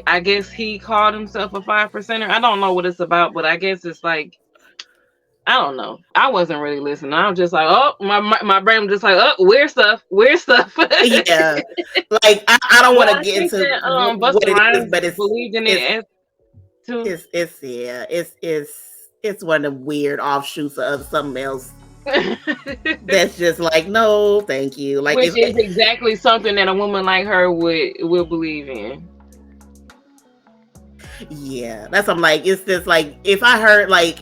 I guess he called himself a 5%er. I don't know what it's about, but I guess it's like, I don't know. I wasn't really listening. I was just like, oh, my brain was just like, oh, weird stuff. Yeah. Like, I don't want to get into what it is, but it's believed in it too. It's one of the weird offshoots of something else. That's just like, no, thank you. Like, which is exactly something that a woman like her would believe in. Yeah, that's what I'm like. It's just like, if I heard like,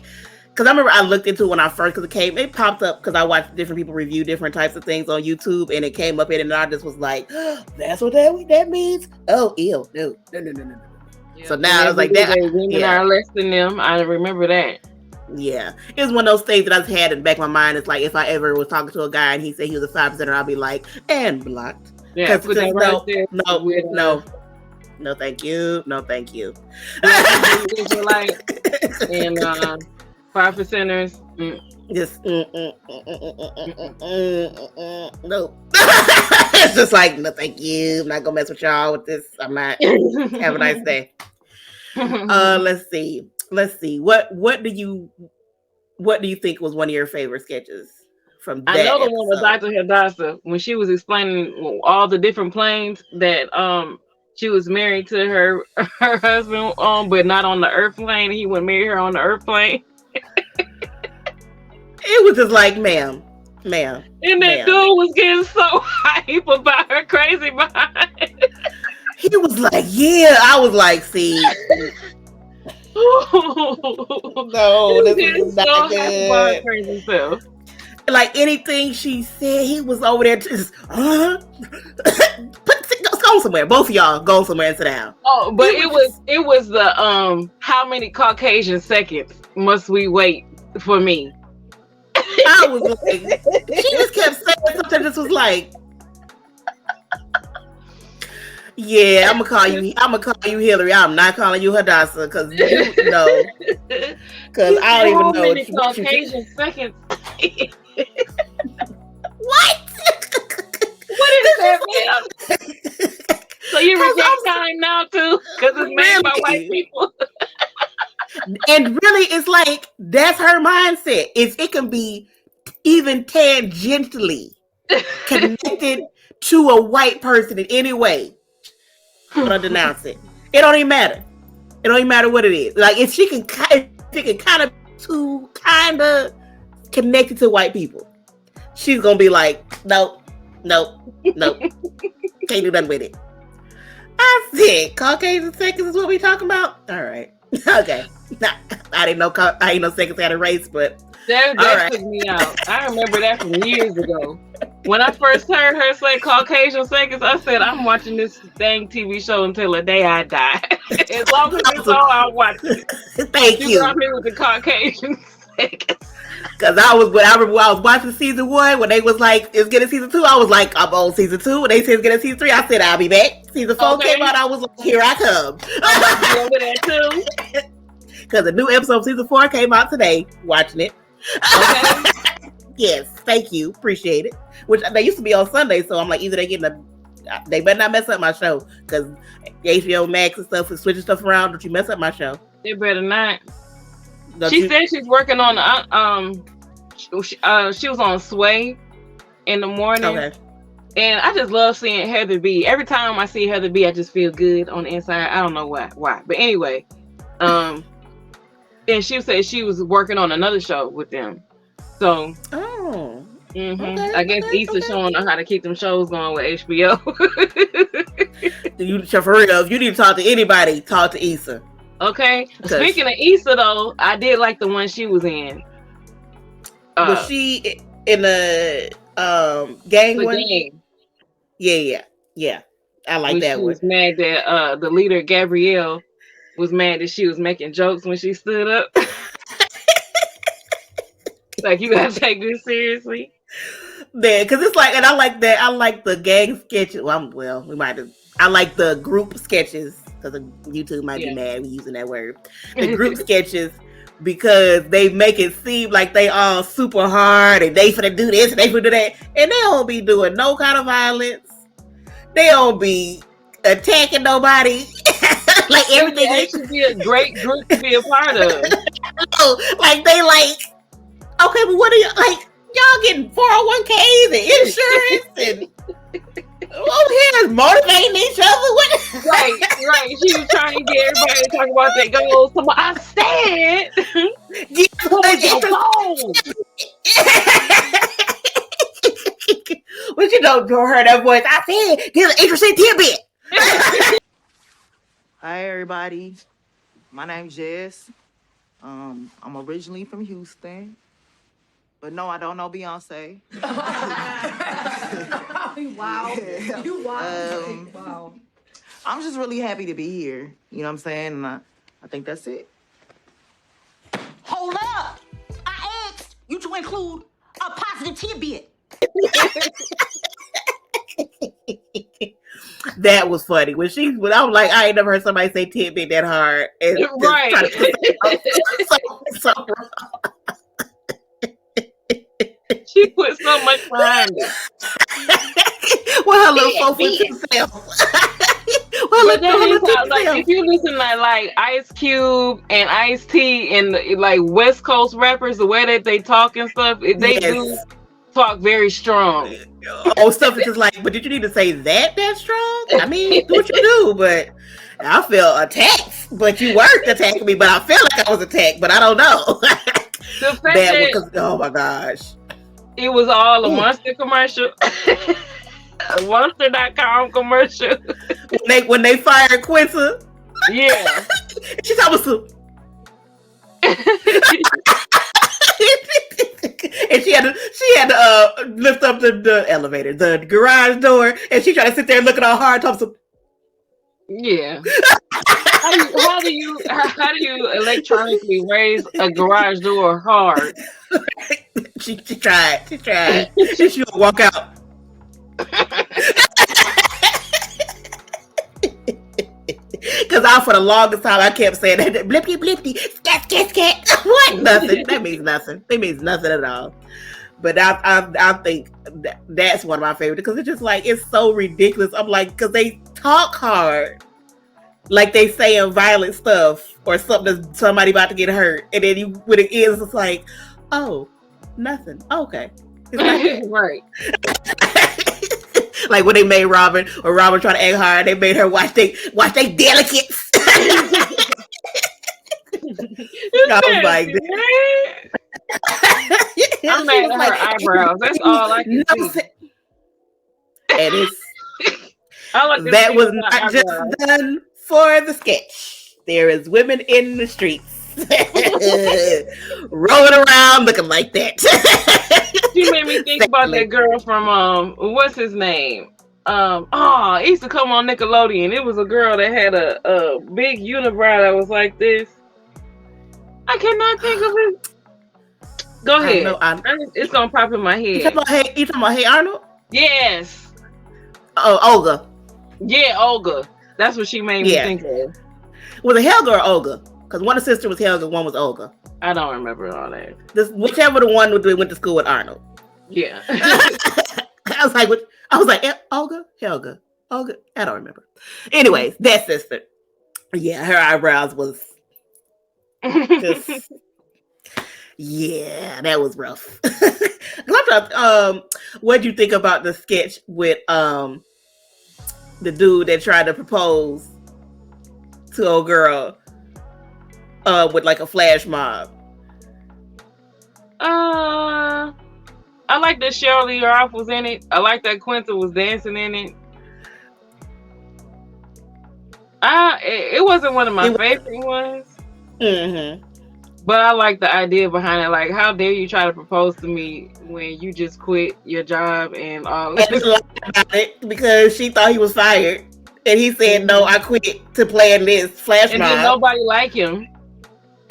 because I remember I looked into it when I first, because it popped up because I watched different people review different types of things on YouTube, and it came up in it, and I just was like, oh, that's what that means. Oh, ew, no. Yeah. So now I was like, that women are less than them. I remember that. Yeah, it was one of those things that I just had in the back of my mind. It's like, if I ever was talking to a guy and he said he was a 5%er, I'll be like, and blocked. Yeah, put that right there. No. No, thank you. No, thank you. Israelite and 5%ers. Just no. It's just like, no, thank you. I'm not gonna mess with y'all with this. I'm not. Have a nice day. Let's see. What do you think was one of your favorite sketches from that I know the episode? one with Dr. Hadassah when she was explaining all the different planes that she was married to her husband on, but not on the earth plane. He would marry her on the earth plane. It was just like, ma'am. And that dude was getting so hype about her crazy behind. He was like, yeah. I was like, see. No, this is not so good. About her crazy self. Like anything she said, he was over there just, go somewhere. Both of y'all go somewhere and sit down. Oh, but it was the how many Caucasian seconds must we wait for me? I was like, she just kept saying something. This was like, yeah, I'm gonna call you Hillary. I'm not calling you Hadassah because I don't even know many Caucasian seconds. What? What is that, man? So you reject time now too because it's made by white people. And really, it's like that's her mindset. It can be even tangentially connected to a white person in any way. I'm gonna denounce it. It don't even matter. It don't even matter what it is. Like if she can kind of connected to white people, she's gonna be like, nope. Can't do nothing with it. I said Caucasian seconds is what we talking about. All right. Okay. Nah, I didn't know seconds had a race, but that took me out. I remember that from years ago. When I first heard her say Caucasian seconds, I said, I'm watching this dang TV show until the day I die. As long as it's all I'll watch it. Thank you. Brought me with the Caucasian seconds. Because I remember when I was watching season 1, when they was like, it's getting season 2, I was like, I'm on season 2. When they said it's getting season 3, I said, I'll be back. Season 4 came out, I was like, here I come. You over there too? Because a new episode of season 4 came out today. Watching it. Okay. Yes, thank you. Appreciate it. Which they used to be on Sunday, so I'm like, either they better not mess up my show. Because HBO Max and stuff is switching stuff around. Don't you mess up my show. They better not. She said she's working on she was on Sway in the morning. Okay. And I just love seeing Heather B. Every time I see Heather B, I just feel good on the inside. I don't know why. But anyway, and she said she was working on another show with them. So okay, I guess Issa showing her how to keep them shows going with HBO. For real, if you need to talk to anybody, talk to Issa. Okay. Speaking of Issa, though, I did like the one she was in. Was she in the gang one? Gang. Yeah. I like that one. She was mad that the leader Gabrielle was mad that she was making jokes when she stood up. Like, you gotta take this seriously. Man, because it's like, and I like that. I like the gang sketches. I like the group sketches. Because YouTube might be mad we using that word. The group sketches, because they make it seem like they all super hard and they finna do this and they finna do that. And they don't be doing no kind of violence. They don't be attacking nobody. Like everything. It should be a great group to be a part of. Like they like, okay, but what are y'all getting 401ks and insurance and over here is motivating each other. Right. She was trying to get everybody to talk about their goals. So I said, but you don't hear that voice. I said, here's an interesting tidbit. Hi, everybody. My name's Jess. I'm originally from Houston. But no, I don't know Beyonce. Wow. You wild. Wow. I'm just really happy to be here. You know what I'm saying? And I think that's it. Hold up! I asked you to include a positive tidbit. That was funny. When I was like, I ain't never heard somebody say tidbit that hard. And Right. so She put so much behind it. Well, her little 4'2" self. But that is how, like, if you listen to like Ice Cube and Ice T and like West Coast rappers, the way that they talk and stuff, they do talk very strong. Stuff is just like, but did you need to say that strong? I mean, do what you do, but I feel attacked. But you weren't attacking me, but I feel like I was attacked, but I don't know. The fact that oh my gosh. It was all a Monster commercial. A Monster.com commercial. When they fired Quinta. Yeah. She's almost and she had to lift up the elevator, the garage door, and she tried to sit there and look at all hard tops. Yeah. How do you electronically raise a garage door hard? She tried. She would walk out. Because for the longest time I kept saying that blippy blippy scat. What? Nothing. That means nothing. It means nothing at all. But I think that's one of my favorites because it's just like it's so ridiculous. I'm like, because they talk hard, like they saying violent stuff or something that's somebody about to get hurt, and then when it ends, it's like, oh, nothing. Okay, it's right. Like when they made Robin trying to act hard, they made her watch they delicates. I was like, I'm mad at her eyebrows. That's all I can see. And it's that was not just done for the sketch. There is women in the streets rolling around looking like that. She made me think about that girl from what's his name? It used to come on Nickelodeon. It was a girl that had a big unibrow that was like this. I cannot think of it. Go ahead. It's gonna pop in my head. You talking about Hey Arnold? Yes. Oh, Olga. Yeah, Olga. That's what she made me think of. Was it Helga or Olga? Because one of the sisters was Helga, one was Olga. I don't remember all that. Whichever the one went to school with Arnold. Yeah. I was like, Olga, Helga, Olga. I don't remember. Anyways, that sister. Yeah, her eyebrows was just. Yeah, that was rough. What'd you think about the sketch with the dude that tried to propose to old girl with like a flash mob? I like that Shirley Roth was in it. I like that Quinta was dancing in it. It wasn't one of my favorite ones. Mm-hmm. But I like the idea behind it. Like, how dare you try to propose to me when you just quit your job and all that? About it because she thought he was fired. And he said, no, I quit to play in this flash mob. And then nobody liked him.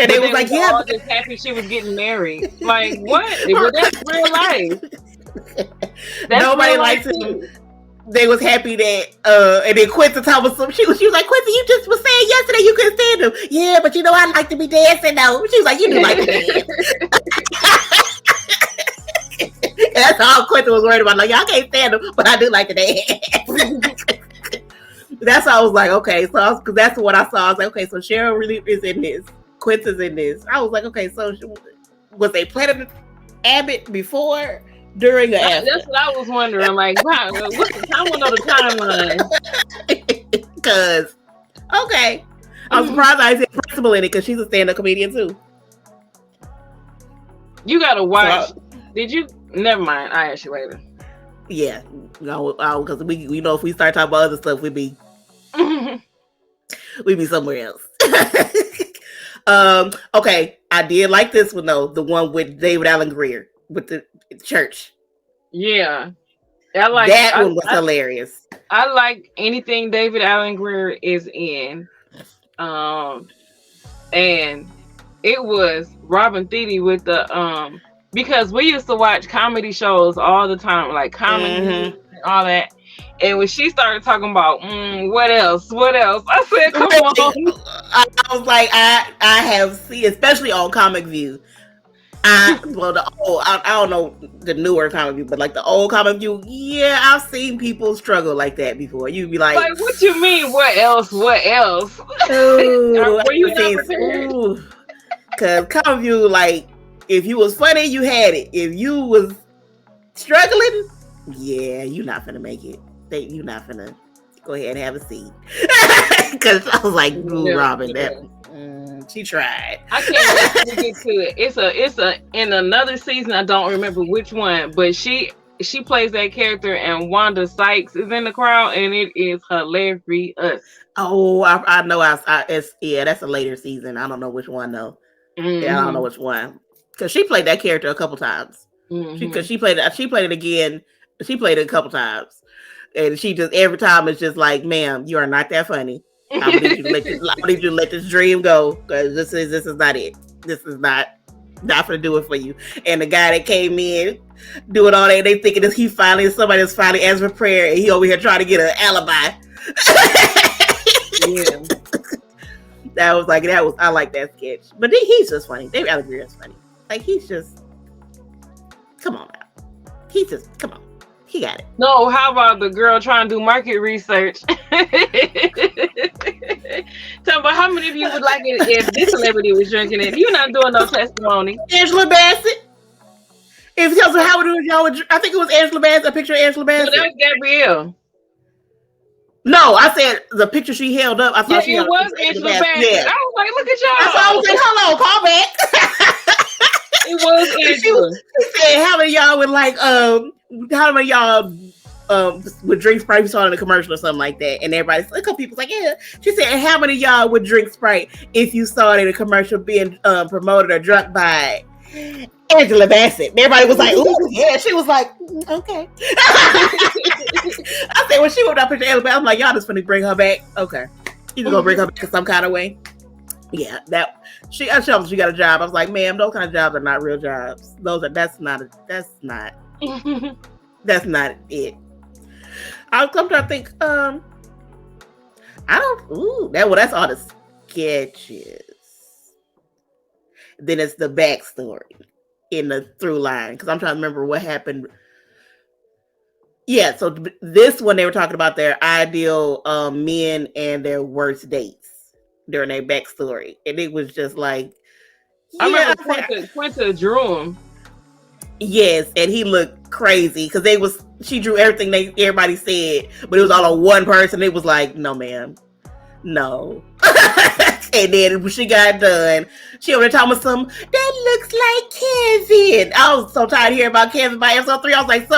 And they was like, yeah. All just happy she was getting married. Like, what? Well, that's real life. Nobody likes him. They was happy that, and then Quinta told us some. She was like, Quinta, you just was saying yesterday you couldn't stand him. Yeah, but you know I like to be dancing though. She was like, you do like to dance. That's all Quinta was worried about. Like, y'all can't stand him, but I do like to dance. That's how I was like, okay, so because that's what I saw. I was like, okay, so Cheryl really is in this. Quinta's in this. I was like, okay, so was they planning Abbott before? During or after? That's what I was wondering. Like, wow, what's the time? I want to know the timeline. Because, okay, I'm surprised I said principal in it because she's a stand-up comedian too. You gotta watch. Did you? Never mind. I ask you later. Yeah, no, because we know if we start talking about other stuff, we'd be somewhere else. Okay, I did like this one though. The one with David Alan Grier. With the church. Yeah. I like that one was hilarious. I like anything David Alan Grier is in. And it was Robin Thede with the because we used to watch comedy shows all the time, like comedy all that. And when she started talking about what else, I said, come on. I was like, I have seen, especially on Comic View. I don't know the newer Comic View, but like the old Comic View, yeah, I've seen people struggle like that before. You'd be like, what you mean? What else? Ooh, Were you not prepared? Because Comic View, like, if you was funny, you had it. If you was struggling, yeah, you're not gonna make it. You're not gonna go ahead and have a seat. Because I was like, ooh, Robin, she tried. I can't wait to get to it. It's a in another season. I don't remember which one, but she plays that character, and Wanda Sykes is in the crowd, and it is hilarious. Oh, I know. That's a later season. I don't know which one though. Mm-hmm. Yeah, I don't know which one, because she played that character a couple times. Because she played it again. She played it a couple times, and she just every time it's just like, "Ma'am, you are not that funny. I need you to let this dream go, because this is not it. This is not gonna do it for you." And the guy that came in doing all that, they thinking that somebody that's finally answering prayer, and he over here trying to get an alibi. Yeah. I like that sketch. But he's just funny. David Allen Greer is funny. Like, he's just, come on now. Come on. He got it. No, how about the girl trying to do market research? Tell me, how many of you would like it if this celebrity was drinking it? You're not doing no testimony. Angela Basset. If you tell me how y'all would, I think it was Angela Basset, a picture of Angela Basset. No, that was Gabrielle. No, I said the picture she held up. I thought it was Angela Basset. Yeah. I was like, look at y'all. That's why I was like, hold on, call back. It was Angela. She said, how many of y'all would like, how many of y'all would drink Sprite? We saw it in a commercial or something like that. And a couple people's like, yeah. She said, how many of y'all would drink Sprite if you saw it in a commercial being promoted or drunk by Angela Basset? And everybody was like, ooh, yeah. She was like, okay. I said, when she went up picture Angela Basset, I'm like, y'all just finna bring her back. Okay. You just gonna bring her back in some kind of way. Yeah, she got a job. I was like, ma'am, those kind of jobs are not real jobs. That's not it. I'll come to think, that's all the sketches. Then it's the backstory in the through line, because I'm trying to remember what happened. Yeah, so this one they were talking about their ideal men and their worst dates during their backstory, and it was just like, I remember Quinta drew him. Yes, and he looked crazy because she drew everything everybody said, but it was all on one person. It was like, no, ma'am, no. And then when she got done, she over there talking about that looks like Kevin. I was so tired of hearing about Kevin by episode 3. I was like,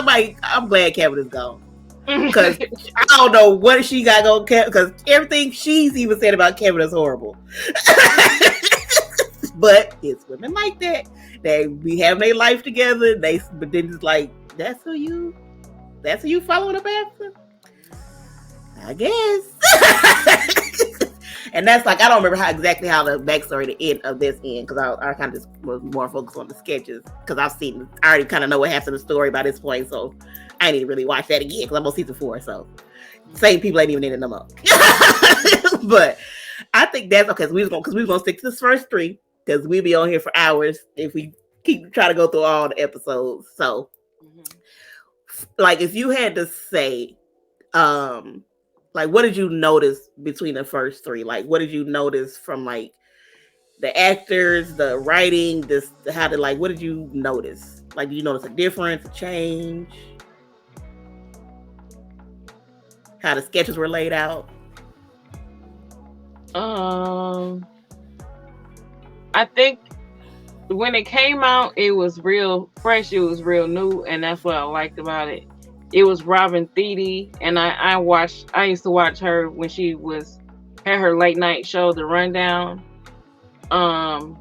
I'm glad Kevin is gone. Because I don't know what she got going, because everything she's even said about Kevin is horrible. But it's women like that. They be having their life together. But then it's like, that's who you following up after? I guess. And that's like, I don't remember exactly how the backstory the end of this end, because I kind of just was more focused on the sketches, because I already kind of know what happens in the story by this point, so I need to really watch that again because I'm on season 4, so same people ain't even in it no more. But I think that's okay. So we was gonna stick to the first 3, because we'll be on here for hours if we keep trying to go through all the episodes. So, like, if you had to say, like, what did you notice between the first 3? Like, what did you notice from, like, the actors, the writing, what did you notice? Like, did you notice a difference, a change? How the sketches were laid out? I think when it came out, it was real fresh. It was real new, and that's what I liked about it. It was Robin Thede, and I used to watch her when she had her late night show, The Rundown. And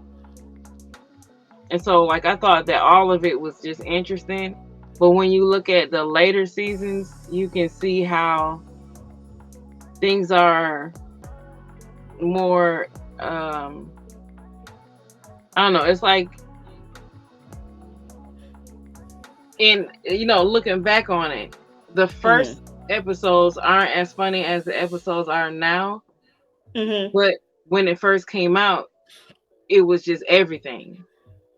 so, like, I thought that all of it was just interesting. But when you look at the later seasons, you can see how things are more, I don't know, it's like, looking back on it, the first episodes aren't as funny as the episodes are now. But when it first came out, it was just everything.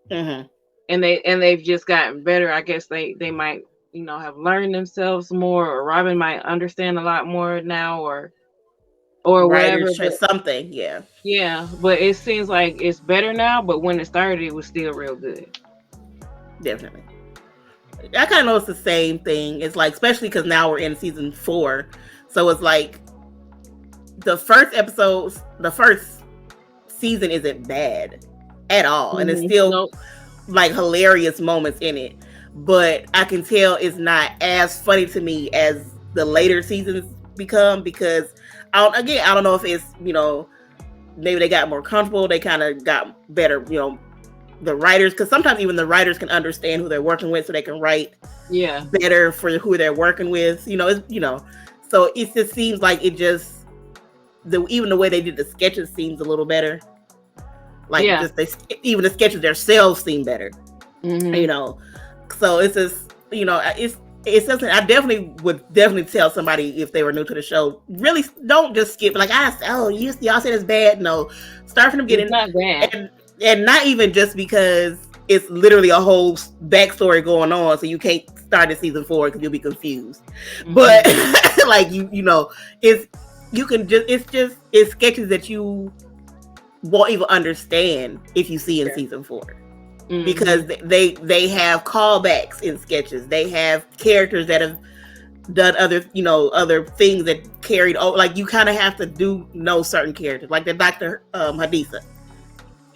And they've just gotten better. I guess they might, have learned themselves more, or Robin might understand a lot more now, or whatever. Something, yeah. Yeah, but it seems like it's better now, but when it started, it was still real good. Definitely. I kind of noticed the same thing. It's like, especially because now we're in season 4. So it's like the first season isn't bad at all. And it's still like hilarious moments in it. But I can tell it's not as funny to me as the later seasons become, because I don't know if it's, maybe they got more comfortable. They kind of got better, the writers, because sometimes even the writers can understand who they're working with, so they can write better for who they're working with. So it just seems like it just even the way they did the sketches seems a little better. Like even the sketches themselves seem better. So it's just it's something I would definitely tell somebody if they were new to the show. Really, don't just skip. Like y'all said it's bad. No, start from the beginning. It's not bad. And not even just because it's literally a whole backstory going on, so you can't start at season 4 because you'll be confused. But like it's sketches that you won't even understand if you see in season 4. Because they have callbacks in sketches. They have characters that have done other things that carried over. Like you kind of have to know certain characters, like the Dr. Haditha.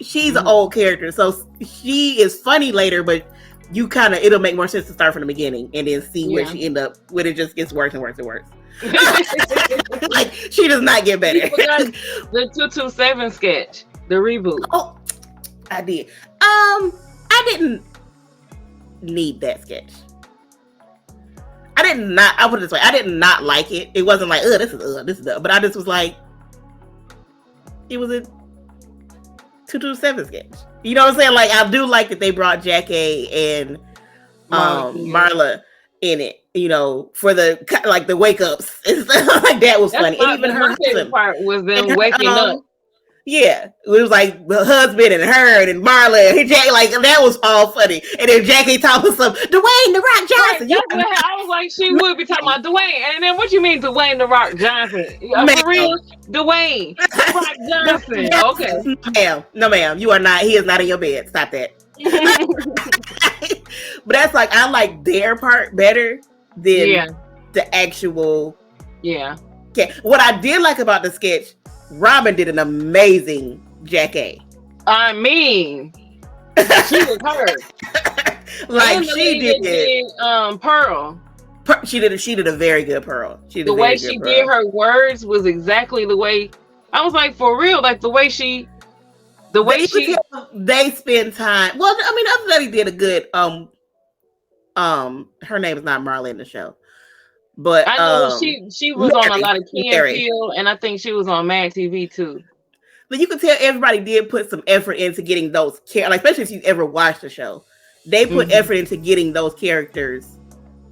She's an old character, so she is funny later, but it'll make more sense to start from the beginning and then see where she end up, when it just gets worse and worse and worse. Like she does not get better. The 227 sketch, the reboot. Oh, I did. I didn't need that sketch. I put it this way, I did not like it. It wasn't like, this is but I just was like, it was a 227 sketch. You know what I'm saying? Like, I do like that they brought Jackie and Marla in it, for the wake ups and stuff like that was funny. And even her favorite part was them waking up. Yeah, it was like the husband and her and Marla and Jackie, like that was all funny. And then Jackie talking some Dwayne The Rock Johnson. I was like, she would be talking about Dwayne, and then what you mean Dwayne The Rock Johnson? For real, Dwayne The Rock Johnson. Okay, no, ma'am, you are not. He is not in your bed. Stop that. But that's like, I like their part better than the actual. Yeah. Okay. What I did like about the sketch, Robin did an amazing Jackie. I mean, she was her. Like she did Pearl. She did a very good Pearl. The way she did her words was exactly the way. I was like, for real, like the way they spend time. Well, I mean, other than he did a good her name is not Marla in the show. But I know she was on a lot of Key and Peele, and I think she was on Mad TV too. But you can tell everybody did put some effort into getting those characters, like, especially if you've ever watched the show. They put effort into getting those characters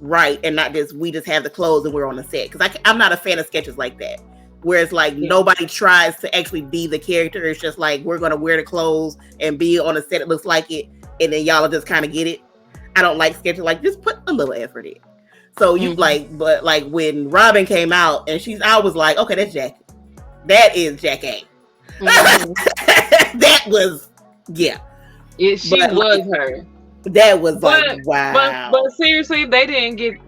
right, and not just we just have the clothes and we're on the set. Because I'm not a fan of sketches like that, where it's like nobody tries to actually be the character. It's just like, we're gonna wear the clothes and be on a set that looks like it, and then y'all will just kind of get it. I don't like sketches like, just put a little effort in. So you but like when Robin came out and I was like, okay, that's Jackie. That is Jackie. That was, she was her. That was like, wow. But seriously, they didn't get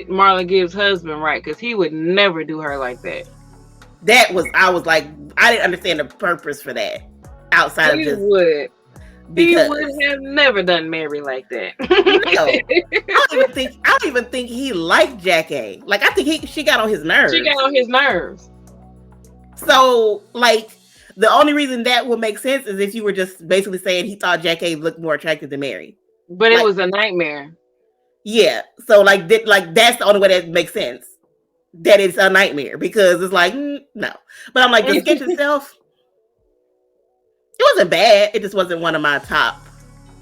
Marla Gibbs' husband right, because he would never do her like that. I was like, I didn't understand the purpose for that outside of just. He would have never done Mary like that. No. I don't even think he liked Jackie. Like, I think she got on his nerves. She got on his nerves. So, like, the only reason that would make sense is if you were just basically saying he thought Jackie looked more attractive than Mary. But it was a nightmare. Yeah. So, like that's the only way that makes sense. That it's a nightmare, because it's like, no. But I'm like, the sketch itself, it wasn't bad. It just wasn't one of my top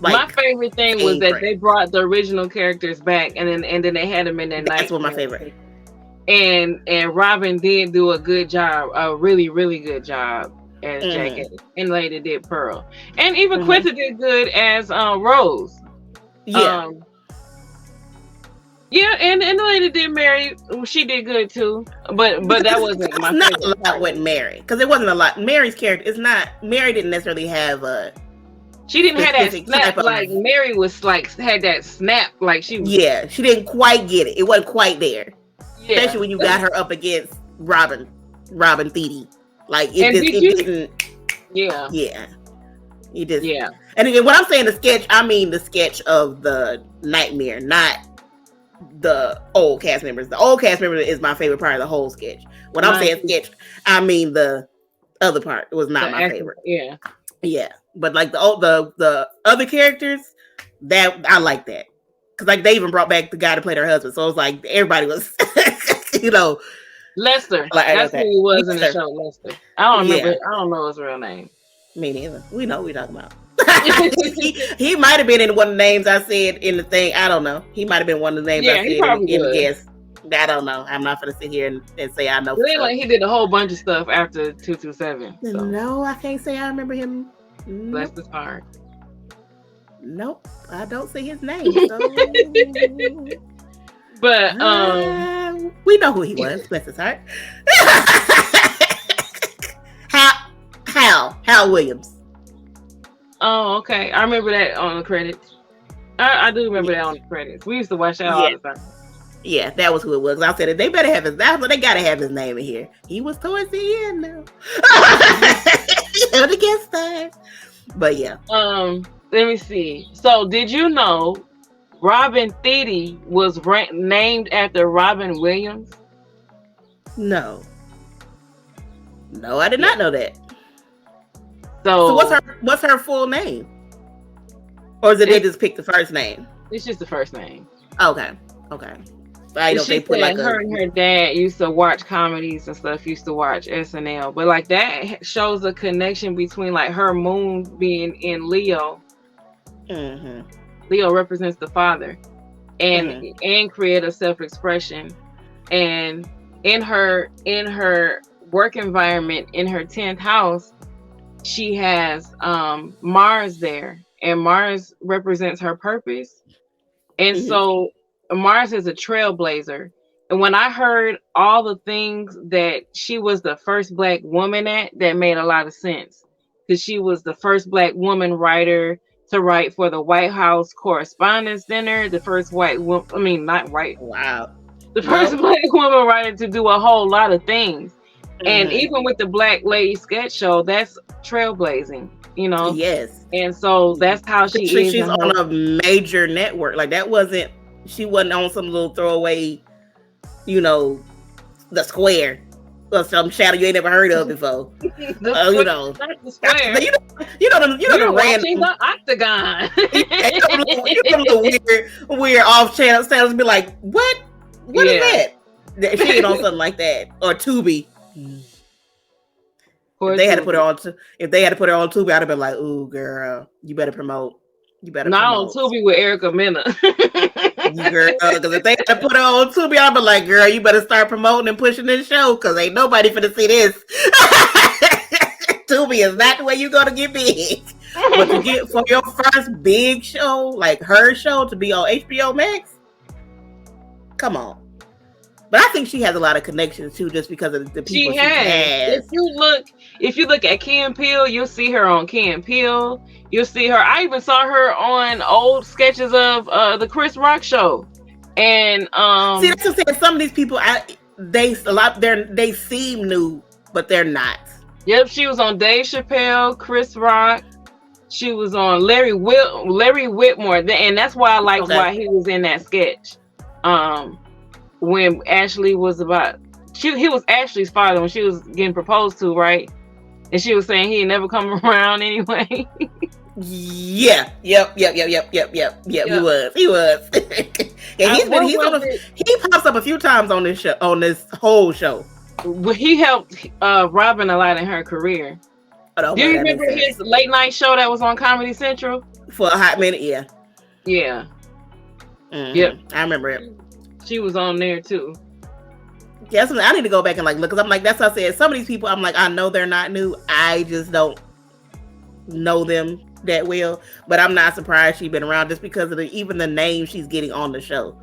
Like, my favorite thing was that they brought the original characters back, and then they had them in their night. That's what my favorite. And Robin did do a good job, a really, really good job as Jack, and later did Pearl, and even Quinta did good as Rose. Yeah. Yeah, and the lady did Mary. She did good too, but that wasn't my not favorite. A lot with Mary, because it wasn't a lot. Mary's character is not. Mary didn't necessarily have a. She didn't have that snap like Mary was like had that snap like she. Yeah, she didn't quite get it. It wasn't quite there. Yeah. Especially when you got her up against Robin Thede. Like it didn't. Yeah. Yeah. You just. Yeah. And again, when I'm saying the sketch, I mean the sketch of the Nightmare, not the old cast members. The old cast member is my favorite part of the whole sketch. When I'm saying sketch, I mean the other part. It was not my favorite. Yeah. Yeah. But like the other characters, that I like that. Cause like they even brought back the guy to play their husband. So it was like everybody was Lester. Like, that's who he was in the show, Lester. I don't remember. I don't know his real name. Me neither. We know what we're talking about. he might have been in one of the names I said in the thing. I don't know. He might have been one of the names I said in the guest. I don't know. I'm not gonna sit here and say I know. Like he did a whole bunch of stuff after 227. So. No, I can't say I remember him. Bless his heart. Nope, I don't see his name. So. But we know who he was. Bless his heart. Hal Williams. Oh, okay. I remember that on the credits. I do remember that on the credits. We used to watch that all the time. Yeah, that was who it was. I said they better have his. They gotta have his name in here. He was towards the end now. The guest stars. But yeah. Let me see. So, did you know Robin Thede was named after Robin Williams? No, I did not know that. So what's her full name? Or is it they just pick the first name? It's just the first name. Okay. I know they put like her and her dad used to watch comedies and stuff. Used to watch SNL, but like that shows a connection between like her moon being in Leo. Mm-hmm. Leo represents the father, and creative self-expression, and in her work environment in her 10th house, she has Mars there, and Mars represents her purpose, and so Mars is a trailblazer. And when I heard all the things that she was the first Black woman at, that made a lot of sense, because she was the first Black woman writer to write for the White House Correspondents' Dinner, the first white woman, the first Black woman writer to do a whole lot of things. And even with the Black Lady sketch show, that's trailblazing, you know? Yes. And so that's how she's on a major network. Like she wasn't on some little throwaway, the Square or some channel you ain't never heard of before. The Square. The random the Octagon. weird off channels be like, what is that? She ain't on something like that. Or Tubi. If they had to put her on Tubi, I'd have been like, "Ooh, girl, you better promote. Not on Tubi with Erica Mena." Girl, because if they had to put her on Tubi, I'd be like, "Girl, you better start promoting and pushing this show, because ain't nobody finna see this." Tubi is not the way you're gonna get big. But to get for your first big show, like her show, to be on HBO Max, come on. But I think she has a lot of connections too, just because of the people she has. If you look at Key and Peele, you'll see her on Key and Peele. You'll see her. I even saw her on old sketches of the Chris Rock show. And see, that's what I'm saying. Some of these people, they seem new, but they're not. Yep, she was on Dave Chappelle, Chris Rock. She was on Larry Whitmore, and that's why I liked why he was in that sketch. When Ashley was he was Ashley's father when she was getting proposed to, right? And she was saying he never come around anyway. Yeah. Yep. He was. And he pops up a few times on this show, on this whole show. Well, he helped Robin a lot in her career. Do you remember his late night show that was on Comedy Central? For a hot minute, yeah. Yeah. Mm-hmm. Yep. I remember it. She was on there too. Yeah, I need to go back and like look, because I'm like, that's what I said. Some of these people, I'm like, I know they're not new. I just don't know them that well. But I'm not surprised she's been around just because of even the name she's getting on the show.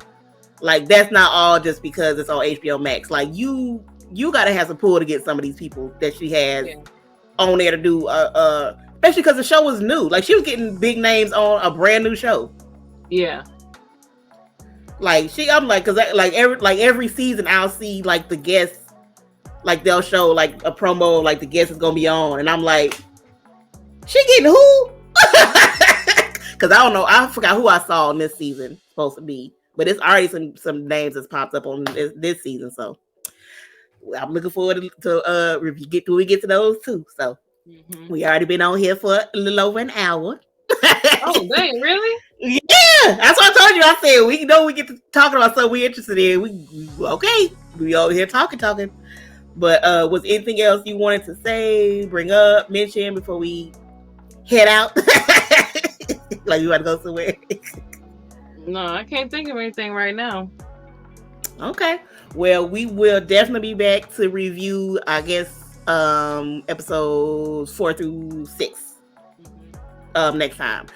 Like, that's not all just because it's on HBO Max. Like, you gotta have some pull to get some of these people that she has on there to do. Especially because the show was new. Like, she was getting big names on a brand new show. Yeah. Like I'm like, cause every season I'll see like the guests, like they'll show like a promo, like the guest is gonna be on, and I'm like, she getting who? Cause I don't know, I forgot who I saw in this season supposed to be, but it's already some names that's popped up on this season, so I'm looking forward to we get to those too. So we already been on here for a little over an hour. Oh, dang, really? Yeah, that's what I told you. I said we know we get to talking about something we interested in. We okay. We over here talking. But was anything else you wanted to say, bring up, mention before we head out? Like you want to go somewhere? No, I can't think of anything right now. Okay. Well, we will definitely be back to review, I guess, episodes 4 through 6 next time.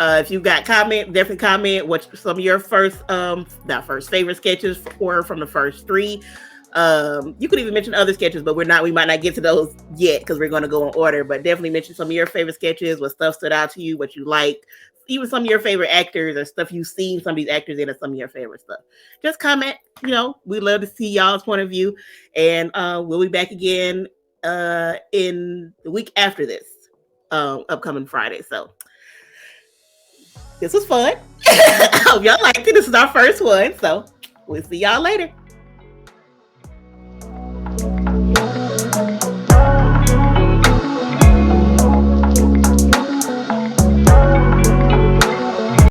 If you got comment, definitely comment what some of your favorite sketches were from the first 3. You could even mention other sketches, but we might not get to those yet because we're going to go in order. But definitely mention some of your favorite sketches, what stuff stood out to you, what you like, even some of your favorite actors or stuff you've seen some of these actors in, or some of your favorite stuff. Just comment. We love to see y'all's point of view, and we'll be back again in the week after this, upcoming Friday. So. This was fun. I hope y'all liked it. This is our first one. So we'll see y'all later.